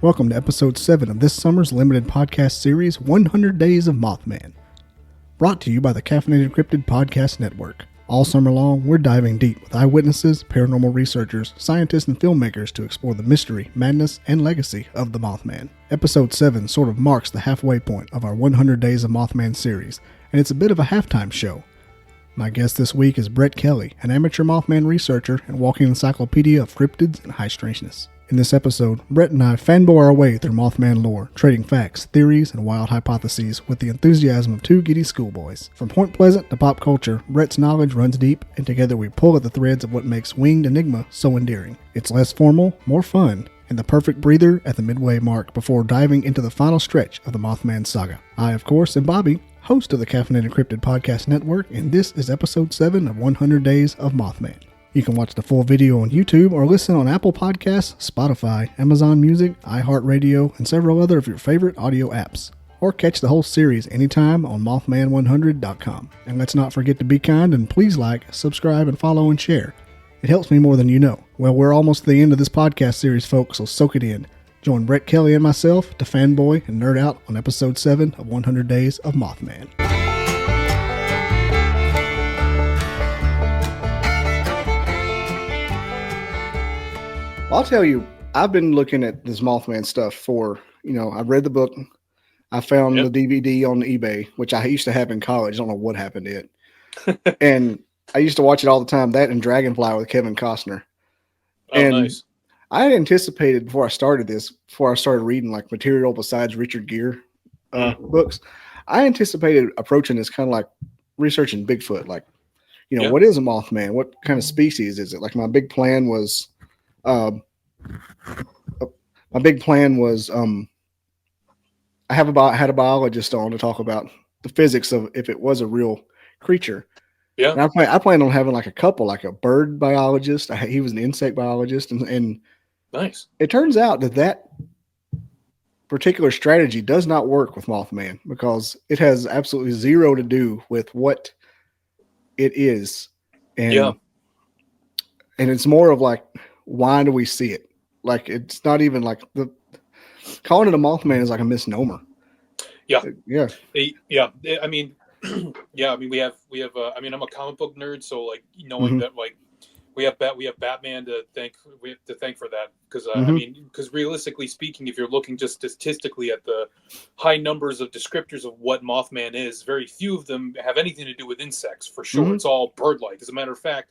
Welcome to episode 7 of this summer's limited podcast series, 100 Days of Mothman. Brought to you by the Caffeinated Cryptid Podcast Network. All summer long, we're diving deep with eyewitnesses, paranormal researchers, scientists, and filmmakers to explore the mystery, madness, and legacy of the Mothman. Episode 7 sort of marks the halfway point of our 100 Days of Mothman series, and it's a bit of a halftime show. My guest this week is Brett Kelley, an amateur Mothman researcher and walking encyclopedia of cryptids and high strangeness. In this episode, Brett and I fanboy our way through Mothman lore, trading facts, theories, and wild hypotheses with the enthusiasm of two giddy schoolboys. From Point Pleasant to pop culture, Brett's knowledge runs deep, and together we pull at the threads of what makes winged enigma so endearing. It's less formal, more fun, and the perfect breather at the midway mark before diving into the final stretch of the Mothman saga. I, of course, am Bobby, host of the Caffeinated Cryptid Podcast Network, and this is episode 7 of 100 Days of Mothman. You can watch the full video on YouTube or listen on Apple Podcasts, Spotify, Amazon Music, iHeartRadio, and several other of your favorite audio apps. Or catch the whole series anytime on Mothman100.com. And let's not forget to be kind and please like, subscribe, and follow and share. It helps me more than you know. Well, we're almost to the end of this podcast series, folks, so soak it in. Join Brett Kelley and myself to fanboy and nerd out on episode 7 of 100 Days of Mothman. I'll tell you, I've been looking at this Mothman stuff for, I've read the book. I found the DVD on eBay, which I used to have in college. I don't know what happened to it. And I used to watch it all the time, that and Dragonfly with Kevin Costner. Oh, and nice. I had anticipated before I started reading like material besides Richard Gere books, I anticipated approaching this kind of like researching Bigfoot. Like, what is a Mothman? What kind of species is it? Like my big plan was... I had a biologist on to talk about the physics of if it was a real creature. Yeah. And I planned on having like a couple, like a bird biologist. He was an insect biologist, and nice. It turns out that particular strategy does not work with Mothman because it has absolutely zero to do with what it is. And it's more of like, why do we see it? Like, it's not even like calling it a Mothman is like a misnomer. Yeah. Yeah. I mean, we have, I'm a comic book nerd. So like knowing that, like we have Batman to thank for that. Cause because realistically speaking, if you're looking just statistically at the high numbers of descriptors of what Mothman is, very few of them have anything to do with insects for sure. It's all bird-like. As a matter of fact,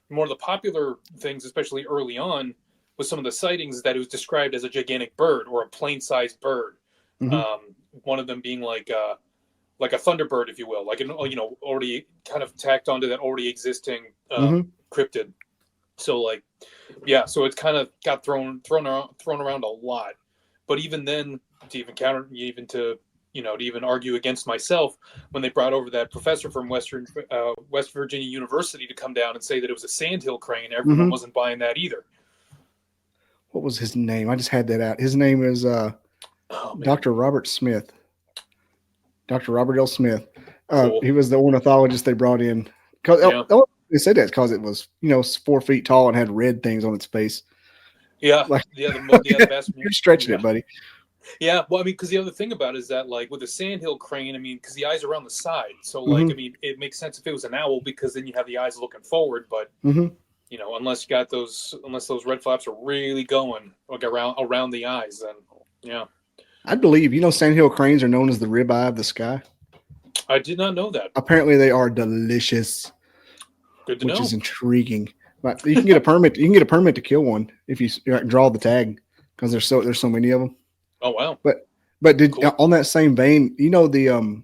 more of the popular things, especially early on, was some of the sightings that it was described as a gigantic bird or a plane-sized bird. One of them being like a thunderbird, if you will, like already kind of tacked onto that already existing cryptid. So so it's kind of got thrown around a lot. But even then, to even argue against myself when they brought over that professor from West Virginia University to come down and say that it was a sandhill crane, everyone wasn't buying that either. What was his name? I just had that out. His name is Dr. Robert Smith. Dr. Robert L. Smith. Cool. He was the ornithologist they brought in. They said that because it was 4 feet tall and had red things on its face. Yeah, the best. You're stretching it, buddy. Yeah, well, because the other thing about it is that, like, with a sandhill crane, because the eyes are on the side, so, it makes sense if it was an owl because then you have the eyes looking forward, but, unless those red flaps are really going, like, around the eyes, then, yeah. I believe, sandhill cranes are known as the ribeye of the sky. I did not know that. Apparently they are delicious. Good to know. Which is intriguing. But you can get a permit. You can get a permit to kill one if you draw the tag because there's so many of them. Oh wow! But cool. On that same vein, the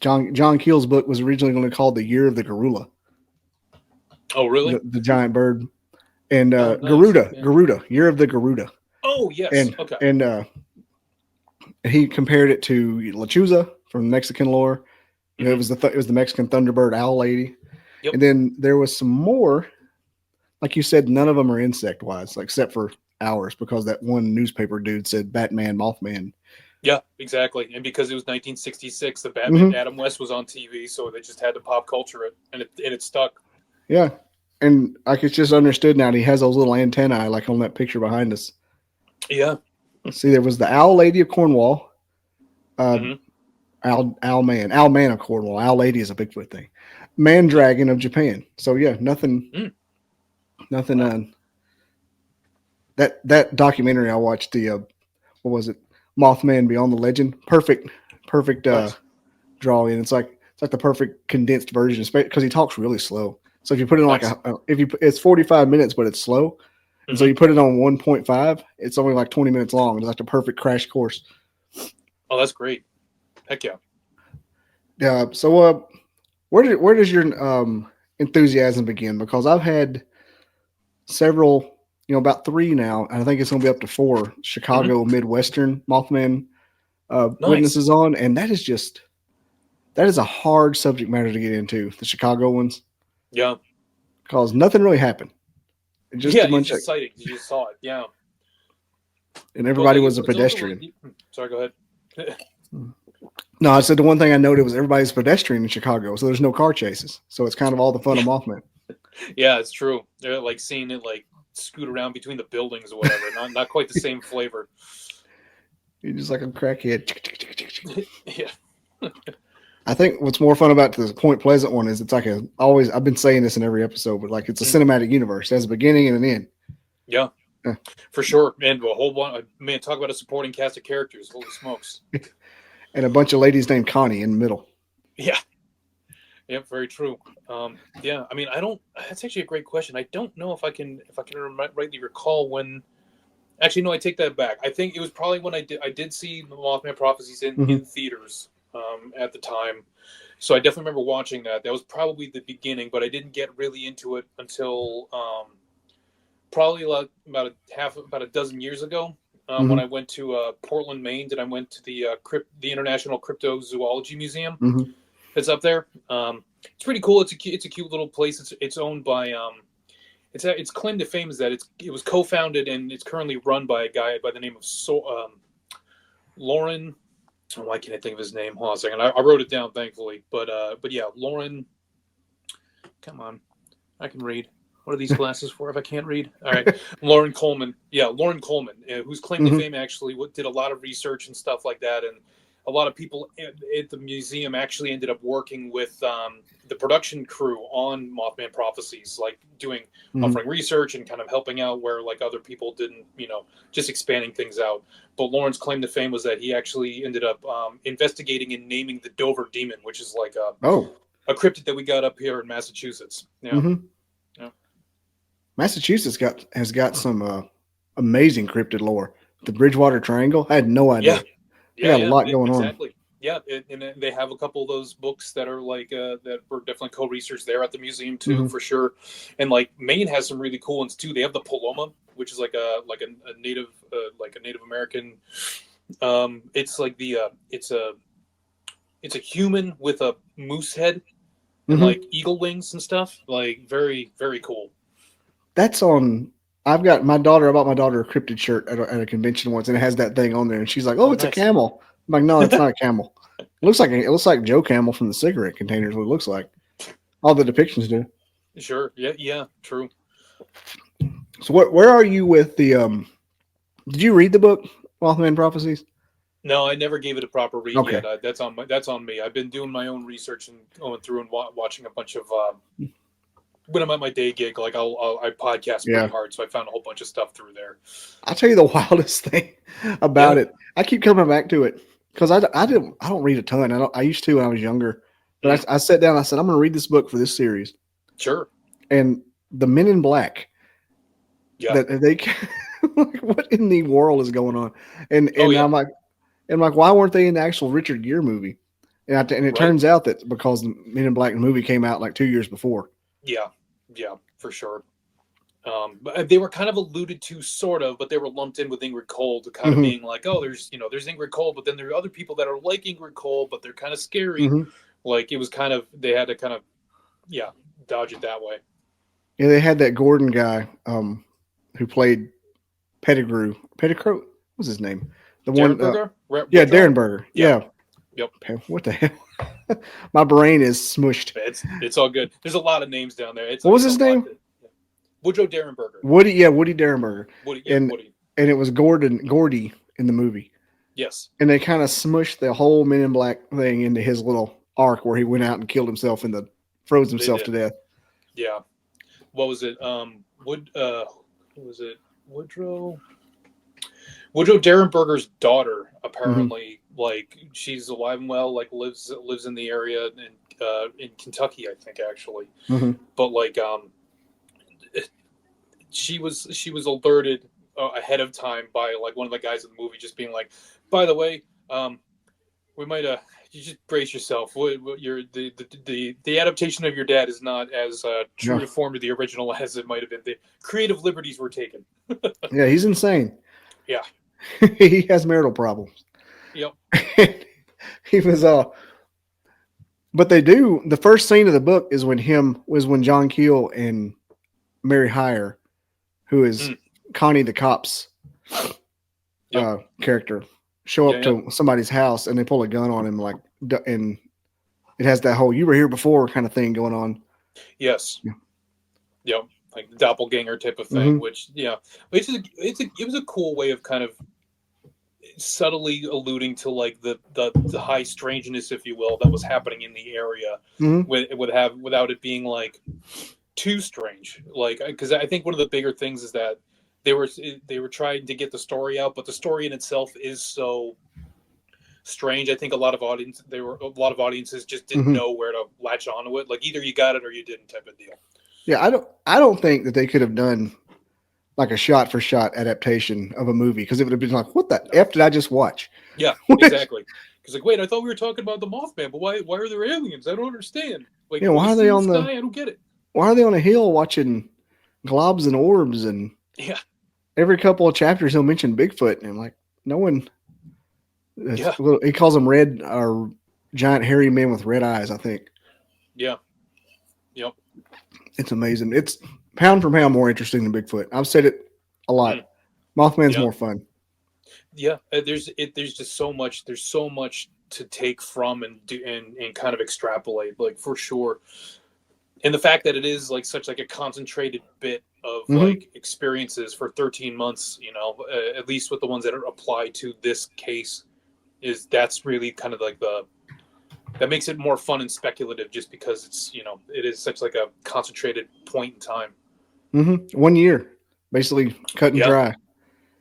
John Keel's book was originally going to be called The Year of the Garuda. Oh really? The giant bird, and Garuda, Year of the Garuda. Oh yes. Okay. And he compared it to Lechuza from Mexican lore. It was the Mexican Thunderbird owl lady. Yep. And then there was some more, like you said, none of them are insect wise, except for ours, because that one newspaper dude said Batman, Mothman. Yeah, exactly. And because it was 1966, the Batman Adam West was on TV, so they just had to pop culture it, and it stuck. Yeah, and it's just understood now. He has those little antennae, like on that picture behind us. Yeah. See, there was the Owl Lady of Cornwall, Hmm. Owl Man of Cornwall. Owl Lady is a Bigfoot thing. Man Dragon of Japan. So yeah, nothing. Wow. That documentary I watched, the what was it, Mothman Beyond the Legend. Perfect Nice. draw in. It's like the perfect condensed version, because he talks really slow. So if you put it on Nice. it's 45 minutes, but it's slow, and so Hmm. you put it on 1.5, it's only like 20 minutes long. It's like the perfect crash course. Oh, that's great. Heck yeah. Yeah. So where does your enthusiasm begin? Because I've had several, about three now, and I think it's going to be up to four Hmm. Chicago Midwestern Mothman Nice. witnesses on, and that is a hard subject matter to get into, the Chicago ones, Yeah. because nothing really happened. Just Yeah. a It's bunch of, just sightings. You just saw it. Yeah. and But everybody like, was a it's also pedestrian. sorry. Go ahead. No, I said the one thing I noted was everybody's pedestrian in Chicago, so there's no car chases. So it's kind of all the fun of Yeah. Mothman. Yeah, it's true. They're like seeing it like scoot around between the buildings or whatever. Not quite the same flavor. You're just like a crackhead. Yeah. I think what's more fun about the Point Pleasant one is it's like I've been saying this in every episode, but like it's a Mm. cinematic universe. It has a beginning and an end. Yeah. Yeah. For sure. And a whole one, man, talk about a supporting cast of characters. Holy smokes. And a bunch of ladies named Connie in the middle. Yeah. Yeah, very true. Yeah, I mean, I don't. That's actually a great question. I don't know if I can rightly recall when. Actually, no, I take that back. I think it was probably when I did see the Mothman Prophecies in Mm-hmm. theaters at the time. So I definitely remember watching that. That was probably the beginning, but I didn't get really into it until probably like about a dozen years ago. When I Mm-hmm. went to Portland, Maine, and I went to the International Cryptozoology Museum. Mm-hmm. It's up there. It's pretty cool. It's a cute little place. It's owned by its claim to fame is that it was co-founded and it's currently run by a guy by the name of Lauren. Oh, why can't I think of his name? Hold on a second. I wrote it down, thankfully. But yeah, Lauren. Come on, I can read. What are these glasses for if I can't read? All right, Lauren Coleman. Yeah, Lauren Coleman, whose claim to Mm-hmm. fame actually did a lot of research and stuff like that, and a lot of people at the museum actually ended up working with the production crew on Mothman Prophecies, like Mm-hmm. offering research and kind of helping out where like other people didn't, just expanding things out. But Lauren's claim to fame was that he actually ended up investigating and naming the Dover Demon, which is like Oh. a cryptid that we got up here in Massachusetts. Yeah. Mm-hmm. Yeah. Massachusetts has got some amazing cryptid lore. The Bridgewater Triangle. I had no Yeah. idea. They Yeah. got a Yeah. lot going on. Exactly. Yeah, and they have a couple of those books that are like that were definitely co-researched there at the museum too, Mm-hmm. for sure. And like Maine has some really cool ones too. They have the Paloma, which is like a native like a Native American. It's like it's a human with a moose head and Mm-hmm. like eagle wings and stuff. Like very very cool. That's on. I've got my daughter. I bought my daughter a cryptid shirt at a convention once, and it has that thing on there. And she's like, "Oh, Oh, it's a nice. camel." I'm like, "No, it's not a camel. It looks like Joe Camel from the cigarette containers. What it looks like. All the depictions do." Sure. Yeah. Yeah. True. So, where are you with the? Did you read the book Mothman Prophecies? No, I never gave it a proper read Okay. yet. That's on me. I've been doing my own research and going through and watching a bunch of. When I'm at my day gig, like I podcast pretty Yeah. hard, so I found a whole bunch of stuff through there. I'll tell you the wildest thing about Yeah, it. I keep coming back to it because I don't read a ton. I used to when I was younger, but mm, I sat down. I said I'm going to read this book for this series, sure. and the Men in Black Yeah. that they like, what in the world is going on? And Oh and yeah. I'm like, why weren't they in the actual Richard Gere movie? And it Right. turns out that because the Men in Black movie came out like 2 years before. Yeah. Yeah. For sure. But they were kind of alluded to, sort of, but they were lumped in with Ingrid Cole to kind of Hmm. being like, oh, there's Ingrid Cole, but then there are other people that are like Ingrid Cole, but they're kind of scary. Hmm. Like it was kind of they had to kind of yeah dodge it that way. Yeah, they had that Gordon guy who played Pettigrew. What was his name? The Darren one, Burger, yeah, Woodrow. Darren Berger. Yeah. Yeah. Yep. What the hell? My brain is smushed. It's all good. There's a lot of names down there. What was It's a his lot. name? Woodrow Derenberger. Woody. Yeah, Woody Darrenberger. Woody. Yeah, And Woody. and it was Gordy in the movie. Yes. And they kind of smushed the whole Men in Black thing into his little arc where he went out and killed himself and froze himself to death. Yeah. What was it? What was it? Woodrow Derenberger's daughter apparently, like, she's alive and well, like lives in the area in Kentucky, I think, actually. But like she was alerted ahead of time by like one of the guys in the movie, just being like, by the way, we might you just brace yourself. The adaptation of your dad is not as true to form to the original as it might have been. The creative liberties were taken. Yeah, he's insane. Yeah. He has marital problems. Yep. He was but they do, the first scene of the book is when John Keel and Mary Hyre, who is Connie the cop's character, show up to somebody's house and they pull a gun on him, like, and it has that whole "you were here before" kind of thing going on. Yes. Yeah. Yep. Like the doppelganger type of thing, which it was a cool way of kind of subtly alluding to like the high strangeness, if you will, that was happening in the area, without it being like too strange. Like, because I think one of the bigger things is that they were trying to get the story out, but the story in itself is so strange. I think a lot of audiences just didn't know where to latch onto it. Like, either you got it or you didn't, type of deal. Yeah, I don't think that they could have done like a shot for shot adaptation of a movie, because it would have been like, what the F did I just watch? Yeah, exactly. Because like, wait, I thought we were talking about the Mothman, but why are there aliens? I don't understand. Like, why are they on the sky? I don't get it. Why are they on a hill watching globs and orbs? And every couple of chapters he'll mention Bigfoot, and I'm like, no one. He calls them red or giant hairy men with red eyes, I think. Yeah. Yep. It's amazing. It's pound for pound more interesting than Bigfoot. I've said it a lot. Mothman's more fun. Yeah, there's just so much. There's so much to take from and kind of extrapolate, like, for sure. And the fact that it is like such like a concentrated bit of like experiences for 13 months, at least with the ones that are applied to this case, that's really kind of like that makes it more fun and speculative, just because it's, it is such like a concentrated point in time. 1 year, basically cut and dry.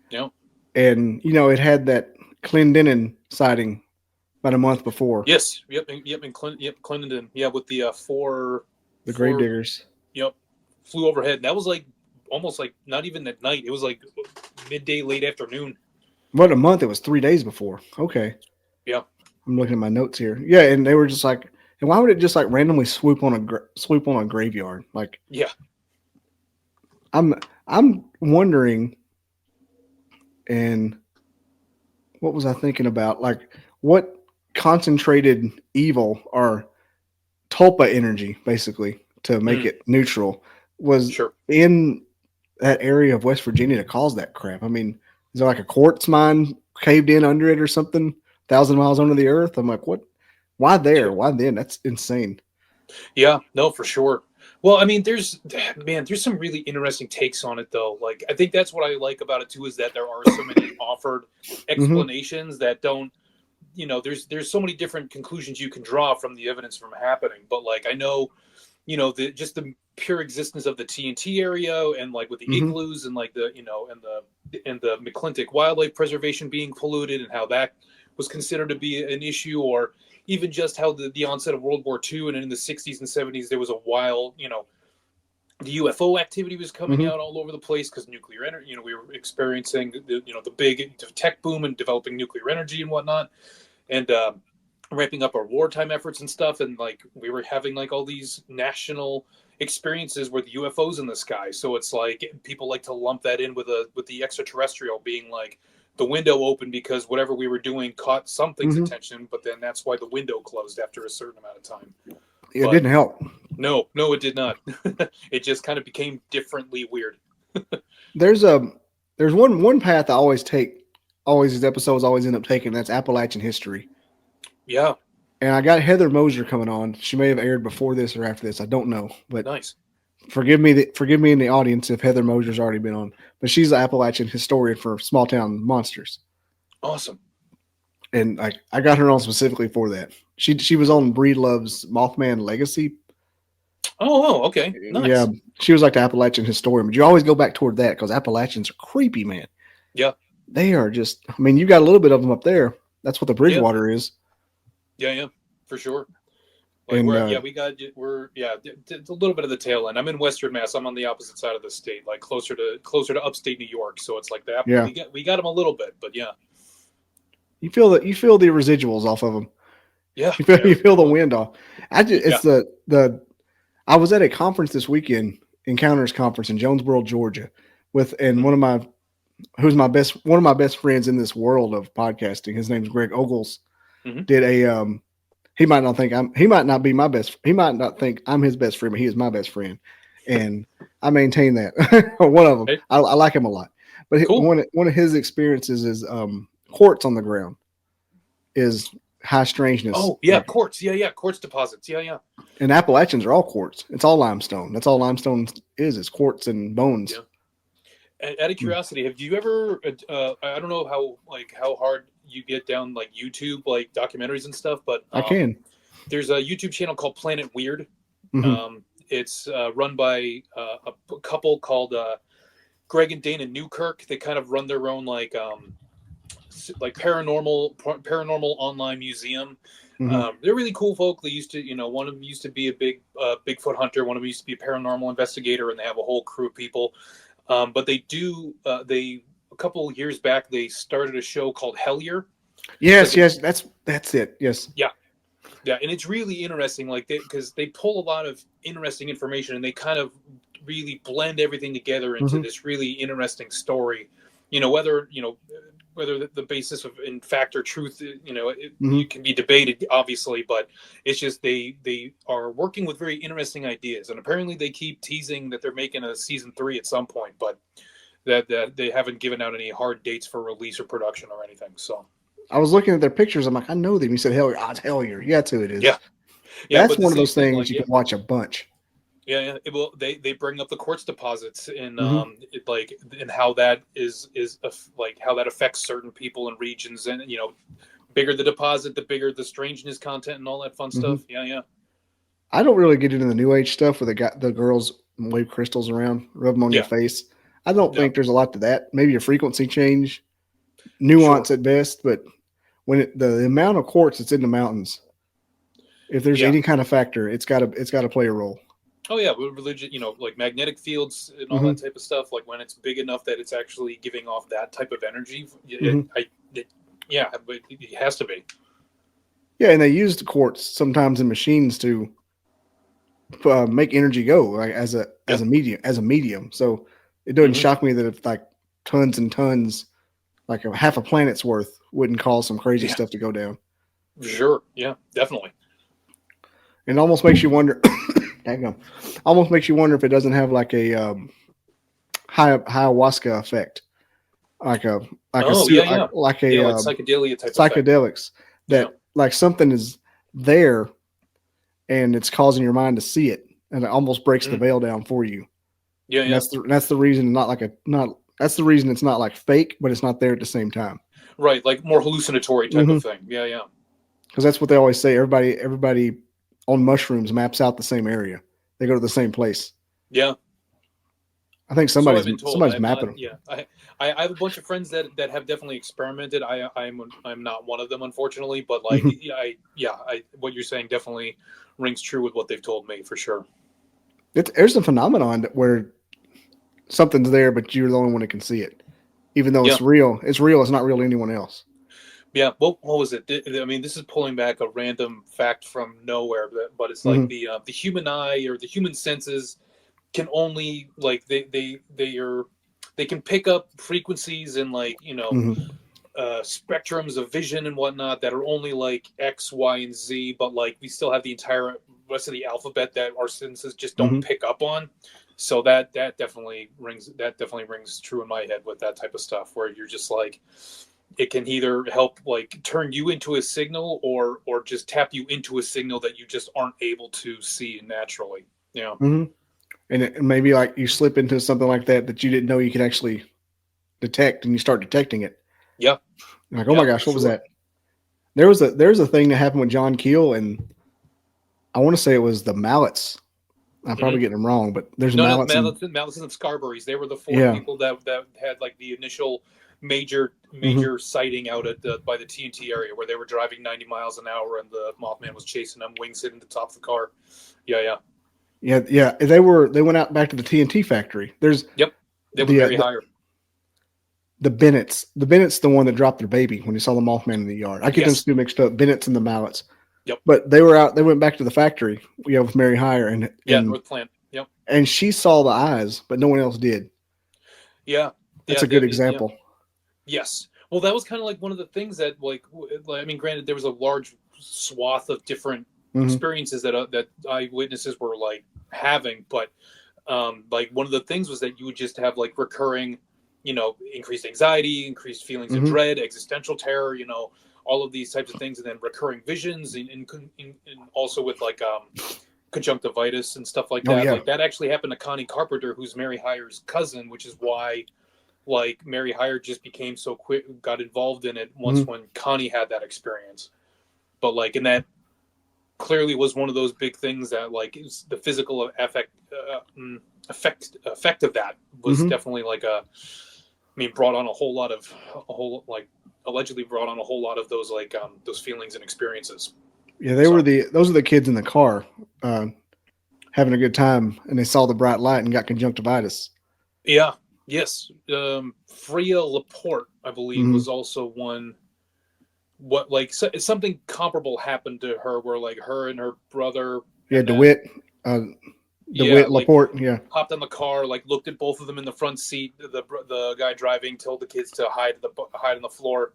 Yep. And, it had that Clendenin sighting about a month before. Yes. Yep. And Clendenin. Yeah. With the grave diggers. Yep. Flew overhead. That was like almost like not even at night. It was like midday, late afternoon. What, a month? It was 3 days before. Okay. Yeah. I'm looking at my notes here. Yeah, and they were just like, and why would it just like randomly swoop on a graveyard? Like, yeah. I'm wondering, and what was I thinking about? Like, what concentrated evil or tulpa energy, basically, to make it neutral, was in that area of West Virginia to cause that crap? I mean, is there like a quartz mine caved in under it or something, 1,000 miles under the earth? I'm like, what? Why there? Sure. Why then? That's insane. Yeah, no, for sure. Well, I mean, there's some really interesting takes on it, though. Like, I think that's what I like about it too, is that there are so many offered explanations that don't, there's so many different conclusions you can draw from the evidence from happening. But like, I know, just the pure existence of the TNT area, and like with the igloos and like the, and the McClintock wildlife preservation being polluted, and how that was considered to be an issue, or even just how the onset of World War II and in the 60s and 70s, there was a while, the UFO activity was coming out all over the place because nuclear energy, we were experiencing the big tech boom and developing nuclear energy and whatnot, and ramping up our wartime efforts and stuff. And like, we were having like all these national experiences with UFOs in the sky. So it's like, people like to lump that in with the extraterrestrial being like, the window opened because whatever we were doing caught something's attention, but then that's why the window closed after a certain amount of time. It didn't help. No, it did not. It just kind of became differently weird. There's one path I always take. Always, these episodes always end up taking. That's Appalachian history. Yeah. And I got Heather Mosier coming on. She may have aired before this or after this. I don't know. But nice. forgive me in the audience if Heather Mosier's already been on, but she's an Appalachian historian for small town monsters. Awesome. And I got her on specifically for that. She was on Breedlove's Mothman Legacy. Oh, okay. Nice. Yeah, she was like the Appalachian historian, but you always go back toward that because Appalachians are creepy, man. Yeah. They are just, I mean, you got a little bit of them up there. That's what the Bridgewater is. Yeah, for sure. Like and, we're a little bit of the tail end. I'm in Western Mass. I'm on the opposite side of the state, like closer to upstate New York. So it's like that. Yeah. We got them a little bit, but yeah. You feel the residuals off of them. Yeah. You feel the wind off. I was at a conference this weekend, Encounters Conference in Jonesboro, Georgia, one of my best friends in this world of podcasting. His name's Greg Ogles. Mm-hmm. Did he might not think I'm his best friend, but he is my best friend, and I maintain that. One of them, hey. I like him a lot. But cool. One of his experiences is quartz on the ground is high strangeness. Oh yeah, quartz. Yeah, quartz deposits. Yeah. And Appalachians are all quartz. It's all limestone. That's all limestone is quartz and bones. Yeah. Out of curiosity, have you ever? I don't know how hard you get down like YouTube like documentaries and stuff, but I can. There's a YouTube channel called Planet Weird. Mm-hmm. It's run by a couple called Greg and Dana Newkirk. They kind of run their own like paranormal online museum. Mm-hmm. They're really cool folk. They used to, one of them used to be a big Bigfoot hunter. One of them used to be a paranormal investigator, and they have a whole crew of people. But they do. A couple of years back, they started a show called Hellier. Yes, that's it. Yes. Yeah, and it's really interesting, like because they pull a lot of interesting information, and they kind of really blend everything together into mm-hmm. this really interesting story. Whether the basis of in fact or truth, mm-hmm. it can be debated, obviously, but it's just they are working with very interesting ideas, and apparently they keep teasing that they're making a season 3 at some point, but that they haven't given out any hard dates for release or production or anything. So I was looking at their pictures. I'm like, I know them. You said Hellier. It's Hellier. Yeah, that's who it is. Yeah. That's one of those things like, you can watch a bunch. Yeah. They bring up the quartz deposits and mm-hmm. and how that is like how that affects certain people and regions, and bigger the deposit, the bigger the strangeness content and all that fun stuff. Mm-hmm. Yeah. I don't really get into the new age stuff where the girls wave crystals around, rub them on your face. I don't think there's a lot to that. Maybe a frequency change, nuance at best, but when the amount of quartz that's in the mountains, if there's any kind of factor, it's got to play a role. Oh yeah, religion, like magnetic fields and all mm-hmm. that type of stuff. Like when it's big enough that it's actually giving off that type of energy, mm-hmm. It has to be. Yeah, and they use the quartz sometimes in machines to make energy go, like as a medium. So it doesn't mm-hmm. shock me that if like tons and tons, like half a planet's worth, wouldn't cause some crazy stuff to go down. Sure. Yeah, definitely. It almost makes you wonder. Almost makes you wonder if it doesn't have like a ayahuasca effect, like psychedelia type psychedelics that like something is there, and it's causing your mind to see it, and it almost breaks the veil down for you. Yeah, and that's the reason. That's the reason it's not like fake, but it's not there at the same time. Right, like more hallucinatory type mm-hmm. of thing. Yeah. Because that's what they always say. Everybody on mushrooms maps out the same area. They go to the same place. Yeah. I think somebody's mapping them. Yeah. I have a bunch of friends that have definitely experimented. I'm not one of them, unfortunately, but like, what you're saying definitely rings true with what they've told me for sure. There's a phenomenon where something's there, but you're the only one that can see it. Even though it's real. It's real. It's not real to anyone else. Yeah, what was it? I mean, this is pulling back a random fact from nowhere, but it's like mm-hmm. the human eye or the human senses can only like they can pick up frequencies and like mm-hmm. spectrums of vision and whatnot that are only like X, Y, and Z, but like we still have the entire rest of the alphabet that our senses just don't mm-hmm. pick up on. So that definitely rings true in my head with that type of stuff, where you're just like, it can either help like turn you into a signal or just tap you into a signal that you just aren't able to see naturally. Yeah. Mm-hmm. and maybe like you slip into something like that you didn't know you could actually detect, and you start detecting it. Yeah. You're like, oh my gosh, what was that? There's a thing that happened with John Keel, and I want to say it was the Mallets. I'm probably getting them wrong, but there's Mallets and Scarberries. They were the four people that had like the initial major sighting out at by the TNT area, where they were driving 90 miles an hour and the Mothman was chasing them, wings hitting the top of the car. Yeah. They went out back to the TNT factory. They were very higher. The Bennett's the one that dropped their baby when he saw the Mothman in the yard. I get them two mixed up, Bennett's and the Mallets. Yep. But they went back to the factory, with Mary Hire and North Plant. Yep. And she saw the eyes, but no one else did. Yeah. That's a good example. Yeah. Yes. Well, that was kind of like one of the things that, like, I mean, granted, there was a large swath of different experiences that eyewitnesses were like having, but like one of the things was that you would just have like recurring, increased anxiety, increased feelings of dread, existential terror, all of these types of things, and then recurring visions, and also with like conjunctivitis and stuff like that. Like that actually happened to Connie Carpenter, who's Mary Hire's cousin, which is why like Mary Hire just became so quick, got involved in it once when Connie had that experience. But like, and that clearly was one of those big things that like the physical effect of that was definitely like brought on allegedly brought on a whole lot of those like those feelings and experiences. Yeah, those are the kids in the car having a good time, and they saw the bright light and got conjunctivitis. Yeah. Yes. Freya Laporte, I believe, was also one. What like something comparable happened to her, where like her and her brother. Yeah, DeWitt. DeWitt Laporte. Like, hopped in the car, like looked at both of them in the front seat. The guy driving told the kids to hide on the floor.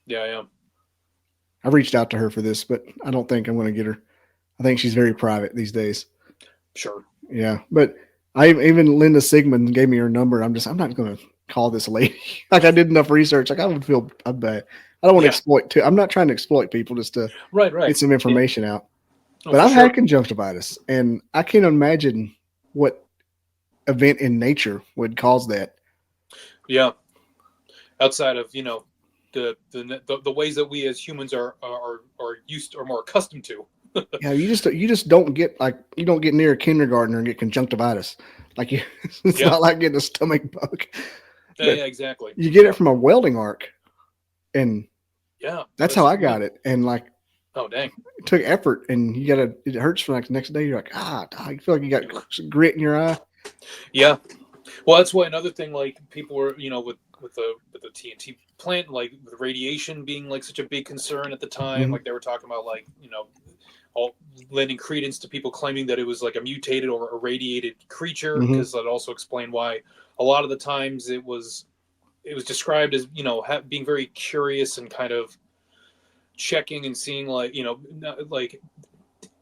Yeah. I reached out to her for this, but I don't think I'm going to get her. I think she's very private these days. Sure. Yeah, but even Linda Sigmund gave me her number. I'm not going to call this lady. Like I did enough research. Like I would feel bad. I don't want to exploit too. I'm not trying to exploit people just to get some information out. But I've had conjunctivitis, and I can't imagine what event in nature would cause that. Yeah. Outside of the ways that we as humans are used or more accustomed to. Yeah, you just don't get near a kindergartner and get conjunctivitis. Like it's not like getting a stomach bug. Yeah, exactly. You get it from a welding arc, and that's how I got it. And like, oh dang, it took effort, and it hurts for like the next day. You're like, you feel like you got grit in your eye. Yeah, well, that's why another thing, like people were, with the TNT plant, like the radiation being like such a big concern at the time, like they were talking about like all lending credence to people claiming that it was like a mutated or irradiated creature, because that also explained why a lot of the times it was described as being very curious and kind of checking and seeing like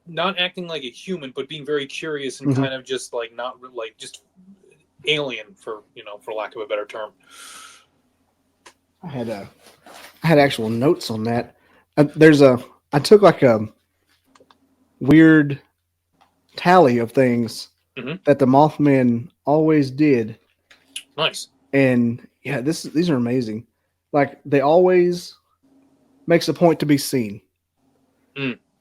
not acting like a human, but being very curious and kind of just like not like just alien for lack of a better term. I had actual notes on that. I took like a weird tally of things that the Mothman always did. Nice. And yeah, these are amazing. Like they always makes a point to be seen.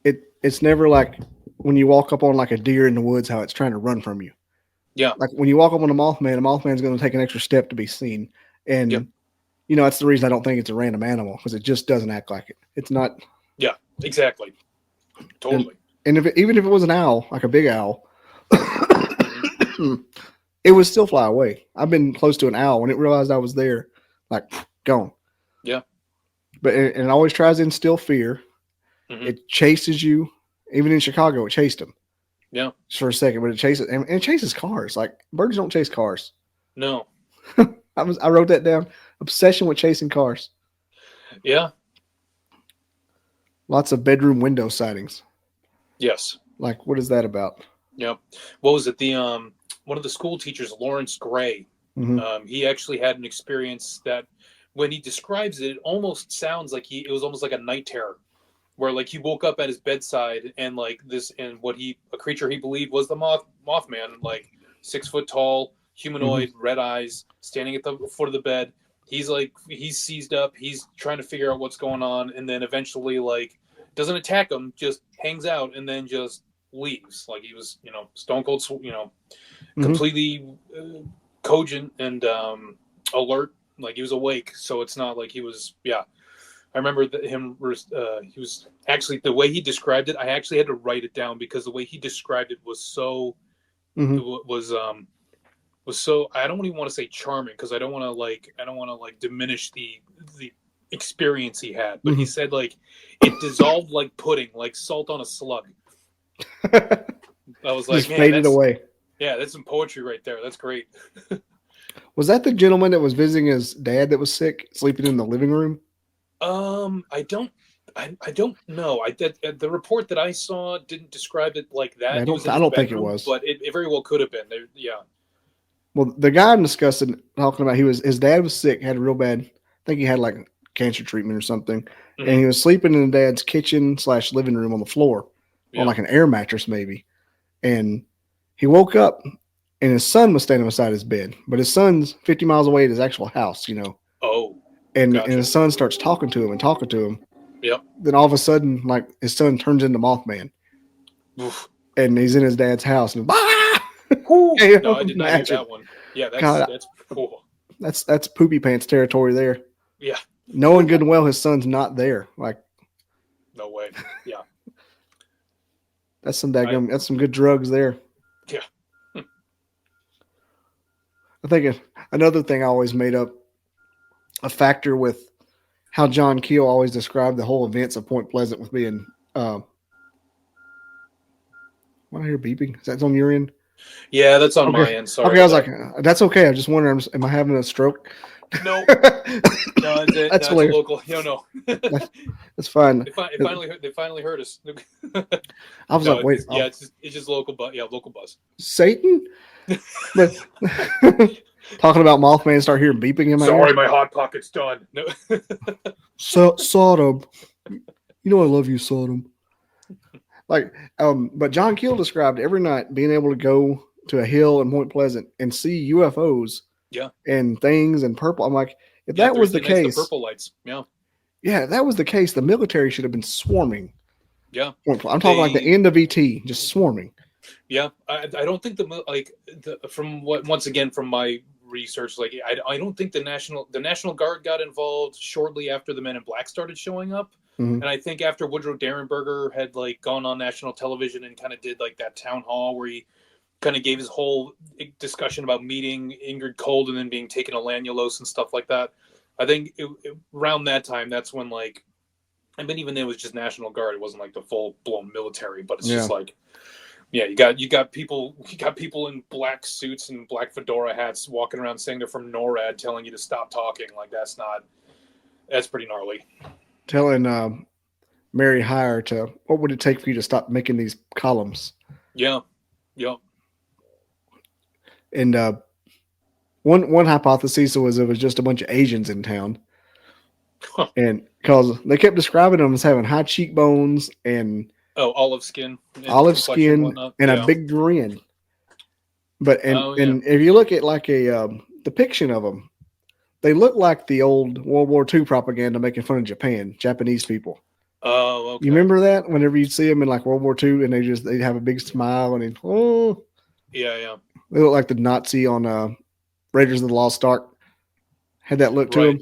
It's never like when you walk up on like a deer in the woods, how it's trying to run from you. Yeah. Like when you walk up on a Mothman's going to take an extra step to be seen. And that's the reason I don't think it's a random animal, because it just doesn't act like it. It's not. Yeah, exactly. Totally. And even if it was an owl, like a big owl, it would still fly away. I've been close to an owl when it realized I was there, like gone. Yeah. But it always tries to instill fear. It chases you. Even in Chicago, it chased them. Yeah. Just for a second, but it chases and it chases cars. Like birds don't chase cars. No. I wrote that down. Obsession with chasing cars. Yeah. Lots of bedroom window sightings. Yes. Like, what is that about? Yeah. What was it? The one of the school teachers, Lawrence Gray, he actually had an experience that when he describes it, it almost sounds like it was almost like a night terror, where like he woke up at his bedside and like a creature he believed was the Mothman, like 6 foot tall, humanoid, red eyes, standing at the foot of the bed. He's seized up. He's trying to figure out what's going on, and then eventually, like, doesn't attack him, just hangs out, and then just leaves. Like, he was, stone cold, completely cogent and alert. Like, he was awake. So it's not like he was. Yeah, I remember that he was actually, the way he described it. I actually had to write it down because the way he described it was so. Was so, I don't even want to say charming because I don't want to diminish the experience he had, but he said, like, it dissolved like pudding, like salt on a slug. I was like, just faded away. Yeah, that's some poetry right there. That's great. Was that the gentleman that was visiting his dad that was sick, sleeping in the living room? I don't know. The report that I saw didn't describe it like that. I don't think it was, but it very well could have been. Yeah. Well, the guy I'm discussing, talking about, his dad was sick, had real bad. I think he had like cancer treatment or something, and he was sleeping in the dad's kitchen / living room on the floor, on like an air mattress maybe. And he woke up, and his son was standing beside his bed, but his son's 50 miles away at his actual house, Oh. And his son starts talking to him. Yep. Then all of a sudden, like, his son turns into Mothman. Oof. And he's in his dad's house, and no, I did not hear that one. Yeah, that's cool. That's poopy pants territory there. Yeah. Knowing good and well his son's not there. Like, no way. Yeah. That's some good drugs there. Yeah. I think another thing I always made up a factor with how John Keel always described the whole events of Point Pleasant with being what I hear beeping. Is that on your end? Yeah, that's on my end. Sorry. Okay, I was like, that's okay. I just wondering, am I having a stroke? No, that's a local. No. That's fine. They finally heard us. I was like, wait. It's just local bus. Yeah, local bus. Satan. Talking about Mothman, start hearing beeping in my ear. Sorry, my hot pocket's done. No. Sodom. I love you, Sodom. But John Keel described every night being able to go to a hill in Point Pleasant and see UFOs. Yeah. And things and purple. I'm like, if that was the case, the purple lights. Yeah. Yeah, if that was the case, the military should have been swarming. Yeah. I'm talking like the end of ET, just swarming. Yeah, I don't think from my research, like I don't think the National Guard got involved shortly after the Men in Black started showing up. And I think after Woodrow Derenberger had like gone on national television and kind of did like that town hall where he kind of gave his whole discussion about meeting Ingrid Cold and then being taken to Lanulos and stuff like that. I think around that time, that's when like, I mean, even then it was just National Guard. It wasn't like the full blown military, but it's just like, yeah, you got people in black suits and black fedora hats walking around saying they're from NORAD, telling you to stop talking. Like that's pretty gnarly. Telling Mary Hire what would it take for you to stop making these columns? Yeah. Yep. And one hypothesis was it was just a bunch of Asians in town. And because they kept describing them as having high cheekbones and olive skin and a big grin. But if you look at like a depiction of them, they look like the old World War II propaganda making fun of Japanese people. Oh, okay. You remember that? Whenever you see them in like World War II, and they have a big smile and yeah. They look like the Nazi on Raiders of the Lost Ark. Had that look to them.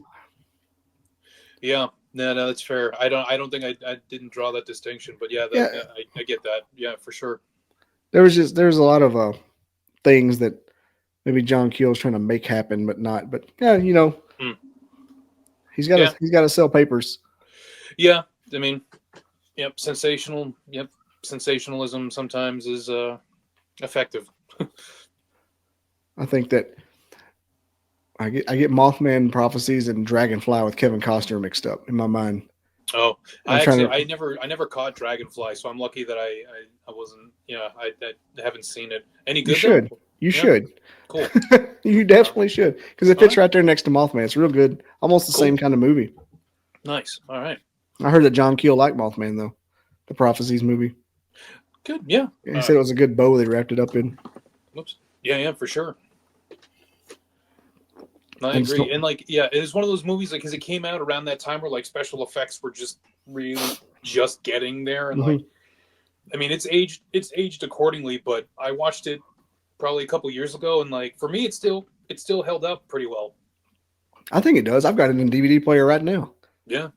Yeah, no, that's fair. I don't think I didn't draw that distinction, but I get that. Yeah, for sure. There's a lot of things that maybe John Keel's trying to make happen, but not. But yeah, he's got to sell papers. Yeah, I mean, yep, sensational. Yep, sensationalism sometimes is effective. I think that I get Mothman prophecies and Dragonfly with Kevin Costner mixed up in my mind. Oh, I never caught Dragonfly, so I'm lucky that I wasn't. I haven't seen it. Any good? You should. Cool. You definitely should, because it fits right there next to Mothman. It's real good. Almost the same kind of movie. Nice. All right. I heard that John Keel liked Mothman though, the Prophecies movie. Good. Yeah. He said it was a good bow they wrapped it up in. Whoops. Yeah, for sure. No, I And agree. And like, yeah, it was one of those movies like because it came out around that time where like special effects were just really just getting there, and like, I mean, it's aged accordingly. But I watched it probably a couple years ago, and like for me, it still held up pretty well. I think it does. I've got it in a DVD player right now. Yeah,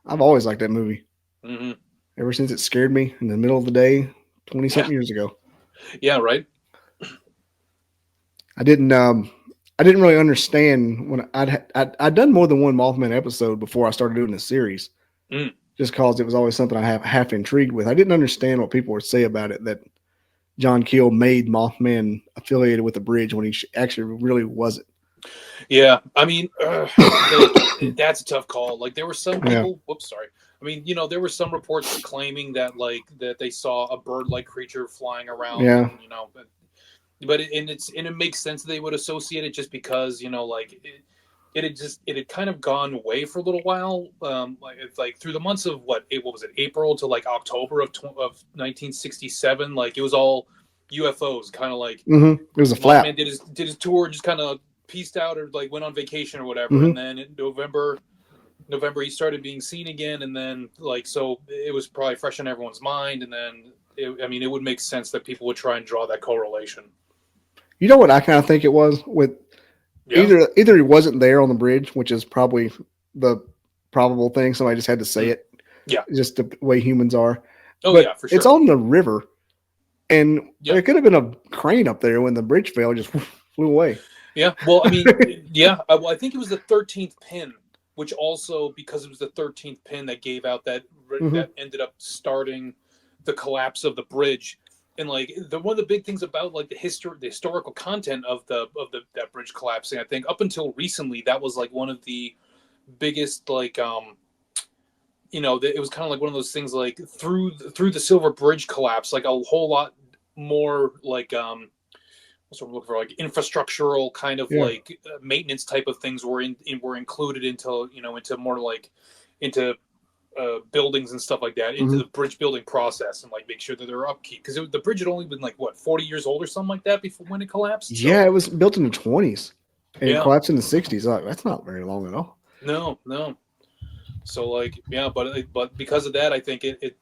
I've always liked that movie. mm-hmm. Ever since it scared me in the middle of the day 20-something years ago. Yeah, right. I didn't really understand when I'd done more than one Mothman episode before I started doing this series. Just because it was always something I have half intrigued with. I didn't understand what people would say about it, that John Keel made Mothman affiliated with the bridge when he actually really wasn't. Yeah, I mean, that's a tough call. Like there were some people. Yeah. Whoops, sorry. I mean, there were some reports claiming that that they saw a bird-like creature flying around. Yeah. And, but it makes sense that they would associate it just because it had kind of gone away for a little while. Like through the months of what was it, April to like October of 1967. Like it was all UFOs, kind of like it was a flap. Mothman did his tour, just kind of pieced out or like went on vacation or whatever, and then in November he started being seen again, and then so it was probably fresh in everyone's mind, and then it would make sense that people would try and draw that correlation. You know what I kind of think it was with either he wasn't there on the bridge, which is probably the probable thing. Somebody just had to say it. Yeah, just the way humans are. Oh, but yeah, for sure. It's on the river, and there could have been a crane up there when the bridge fell, just flew away. Yeah, well, I mean, I think it was the 13th pin, which also, because it was the 13th pin that gave out that ended up starting the collapse of the bridge. And one of the big things about the historical content of that bridge collapsing, I think up until recently, that was like one of the biggest it was kind of like one of those things like through the Silver Bridge collapse, like a whole lot more what's what we're looking for, like infrastructural kind of maintenance type of things were included into more like into buildings and stuff like that, into the bridge building process, and make sure that they're upkeep, because the bridge had only been 40 years old or something like that before when it collapsed. Yeah, it was built in the 20s and it collapsed in the 60s. That's not very long at all. No. So but because of that, I think it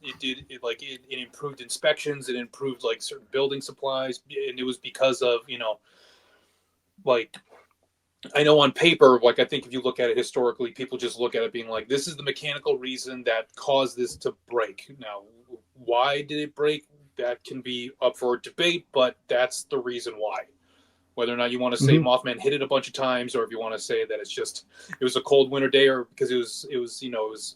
improved inspections, it improved certain building supplies, and it was because of I know on paper, I think if you look at it historically, people just look at it being like, this is the mechanical reason that caused this to break. Now, why did it break? That can be up for debate, but that's the reason why. Whether or not you want to say Mothman hit it a bunch of times, or if you want to say that it was a cold winter day, or because it was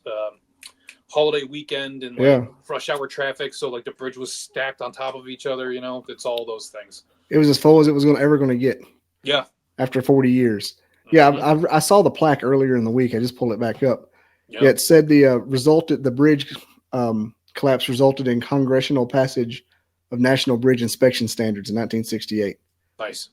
holiday weekend and rush hour traffic, so the bridge was stacked on top of each other. It's all those things. It was as full as it was ever going to get. Yeah. After 40 years. Yeah, I saw the plaque earlier in the week. I just pulled it back up. Yeah, it said the bridge collapse resulted in congressional passage of National Bridge Inspection Standards in 1968. Nice.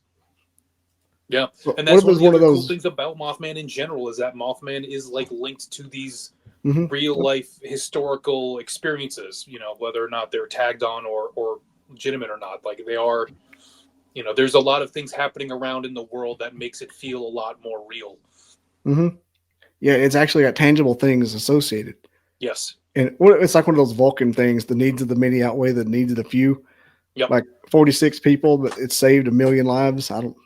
Yeah, and that's one of the cool things about Mothman in general, is that Mothman is linked to these real life historical experiences. Whether or not they're tagged on or legitimate or not, they are. There's a lot of things happening around in the world that makes it feel a lot more real. Yeah, it's actually got tangible things associated. Yes. And it's like one of those Vulcan things. The needs of the many outweigh the needs of the few. Yep. 46 people, but it saved 1 million lives. I don't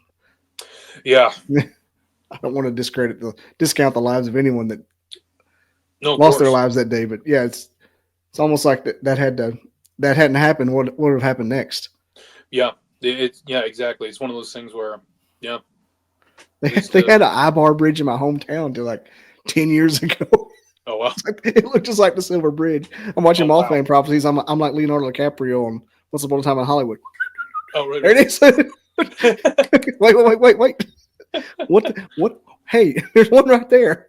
want to discount the lives of anyone that lost their lives that day. But yeah, it's almost like that hadn't happened. What would have happened next? Yeah. Exactly. It's one of those things where, they had an I-bar bridge in my hometown until 10 years ago. Oh wow! It looked just like the Silver Bridge. I'm watching Mothman Prophecies. I'm like Leonardo DiCaprio on Once Upon a Time in Hollywood. Oh right. There it is. Wait. What? Hey, there's one right there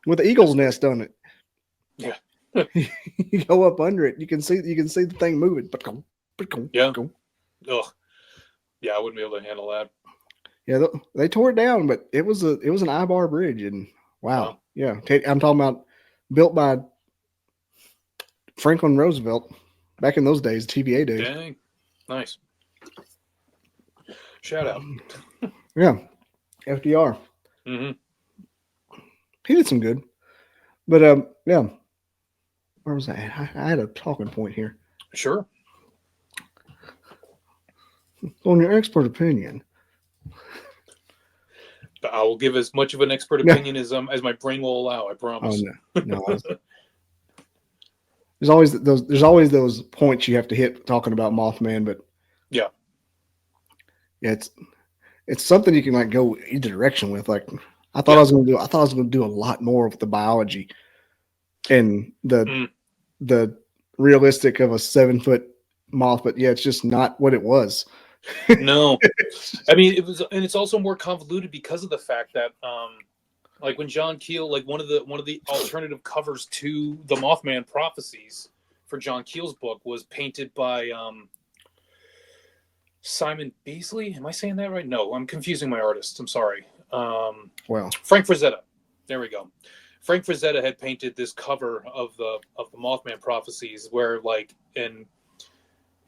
with the eagle's nest on it. Yeah. You go up under it. You can see the thing moving. Yeah. Ugh. Yeah, I wouldn't be able to handle that. Yeah, they tore it down, but it was an I-bar bridge, and wow. Yeah, I'm talking about built by Franklin Roosevelt back in those days, TVA days. Dang, nice. Shout out. Yeah, FDR. Mm-hmm. He did some good, but yeah. Where was I at? I had a talking point here. Sure. On your expert opinion. But I will give as much of an expert opinion as my brain will allow. I promise. Oh no. There's always those points you have to hit talking about Mothman, but yeah, it's something you can like go either direction with. Like I thought I was going to do a lot more with the biology and the realistic of a 7-foot moth, but yeah, it's just not what it was. No, I mean it was, and it's also more convoluted because of the fact that like when John Keel, like one of the alternative covers to the Mothman prophecies for John Keel's book was painted by Simon Beasley. Am I saying that right? No, I'm confusing my artist. I'm sorry. Frank Frazetta. There we go. Frank Frazetta had painted this cover of the Mothman prophecies where and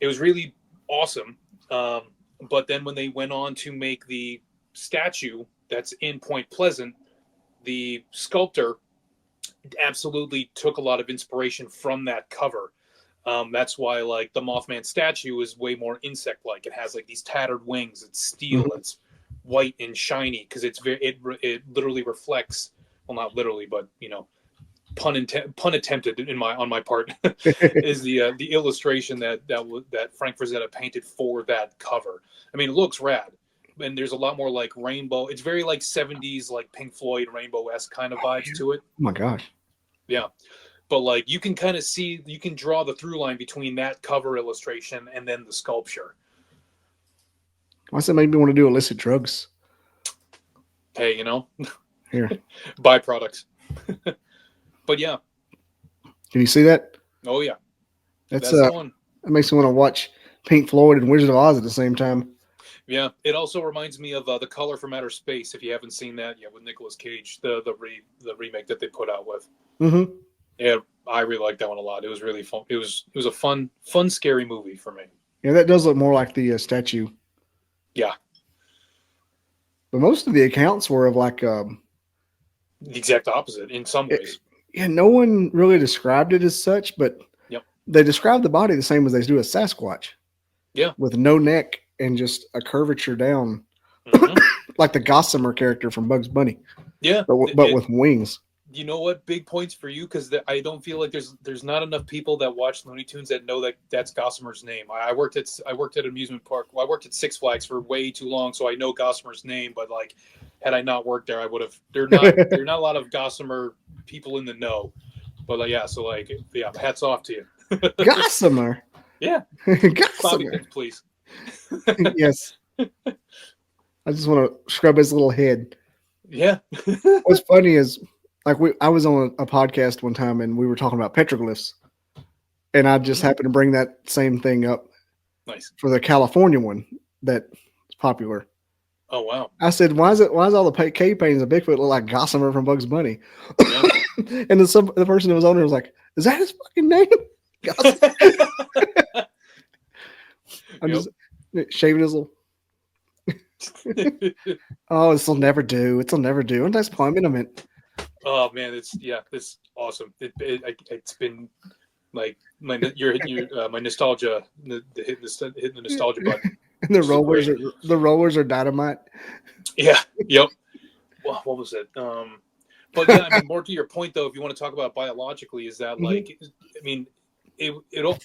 it was really awesome. But then when they went on to make the statue that's in Point Pleasant, the sculptor absolutely took a lot of inspiration from that cover. That's why the Mothman statue is way more insect-like. It has these tattered wings. It's steel. Mm-hmm. It's white and shiny because it literally reflects. Well, not literally, but pun attempted on my part is the illustration that Frank Frazetta painted for that cover. I mean, it looks rad. And there's a lot more rainbow. It's very 70s Pink Floyd rainbow-esque kind of vibes to it. Oh my gosh. Yeah. But you can kind of see, you can draw the through line between that cover illustration and then the sculpture. Why does it make me want to do illicit drugs? Hey, Here. Byproducts. But yeah. Can you see that? Oh yeah. That's the one. That makes me want to watch Pink Floyd and Wizard of Oz at the same time. Yeah, it also reminds me of The Color from Outer Space. If you haven't seen that yet, with Nicolas Cage, the remake that they put out with. Mm-hmm. Yeah, I really liked that one a lot. It was really fun. It was a fun, scary movie for me. Yeah, that does look more like the statue. Yeah, but most of the accounts were of the exact opposite in some ways. No one really described it as such, but they described the body the same as they do a Sasquatch. Yeah, with no neck and just a curvature down, mm-hmm. like the Gossamer character from Bugs Bunny. Yeah, but with wings. You know what? Big points for you, because I don't feel like there's not enough people that watch Looney Tunes that know that that's Gossamer's name. I worked at an amusement park. Well, I worked at Six Flags for way too long, so I know Gossamer's name. But had I not worked there, I would have. There are not a lot of Gossamer people in the know. But so hats off to you. Gossamer. Yeah. Gossamer. Bobby, please. Yes. I just want to scrub his little head. Yeah. What's funny is I was on a podcast one time and we were talking about petroglyphs, and I just happened to bring that same thing up. Nice. For the California one that's popular. Oh wow. I said, why is all the cave paintings of Bigfoot look like Gossamer from Bugs Bunny? Yeah. And the person that was on there was like, is that his fucking name? I'm just shaving his little. Oh, this'll never do. It'll never do. And that's plummet. Oh man, it's awesome. It's been my nostalgia, hitting the nostalgia button. And the rollers are dynamite. Yeah. Yep. Well, what was it? But yeah, I mean, more to your point though, if you want to talk about biologically, is that I mean, it'll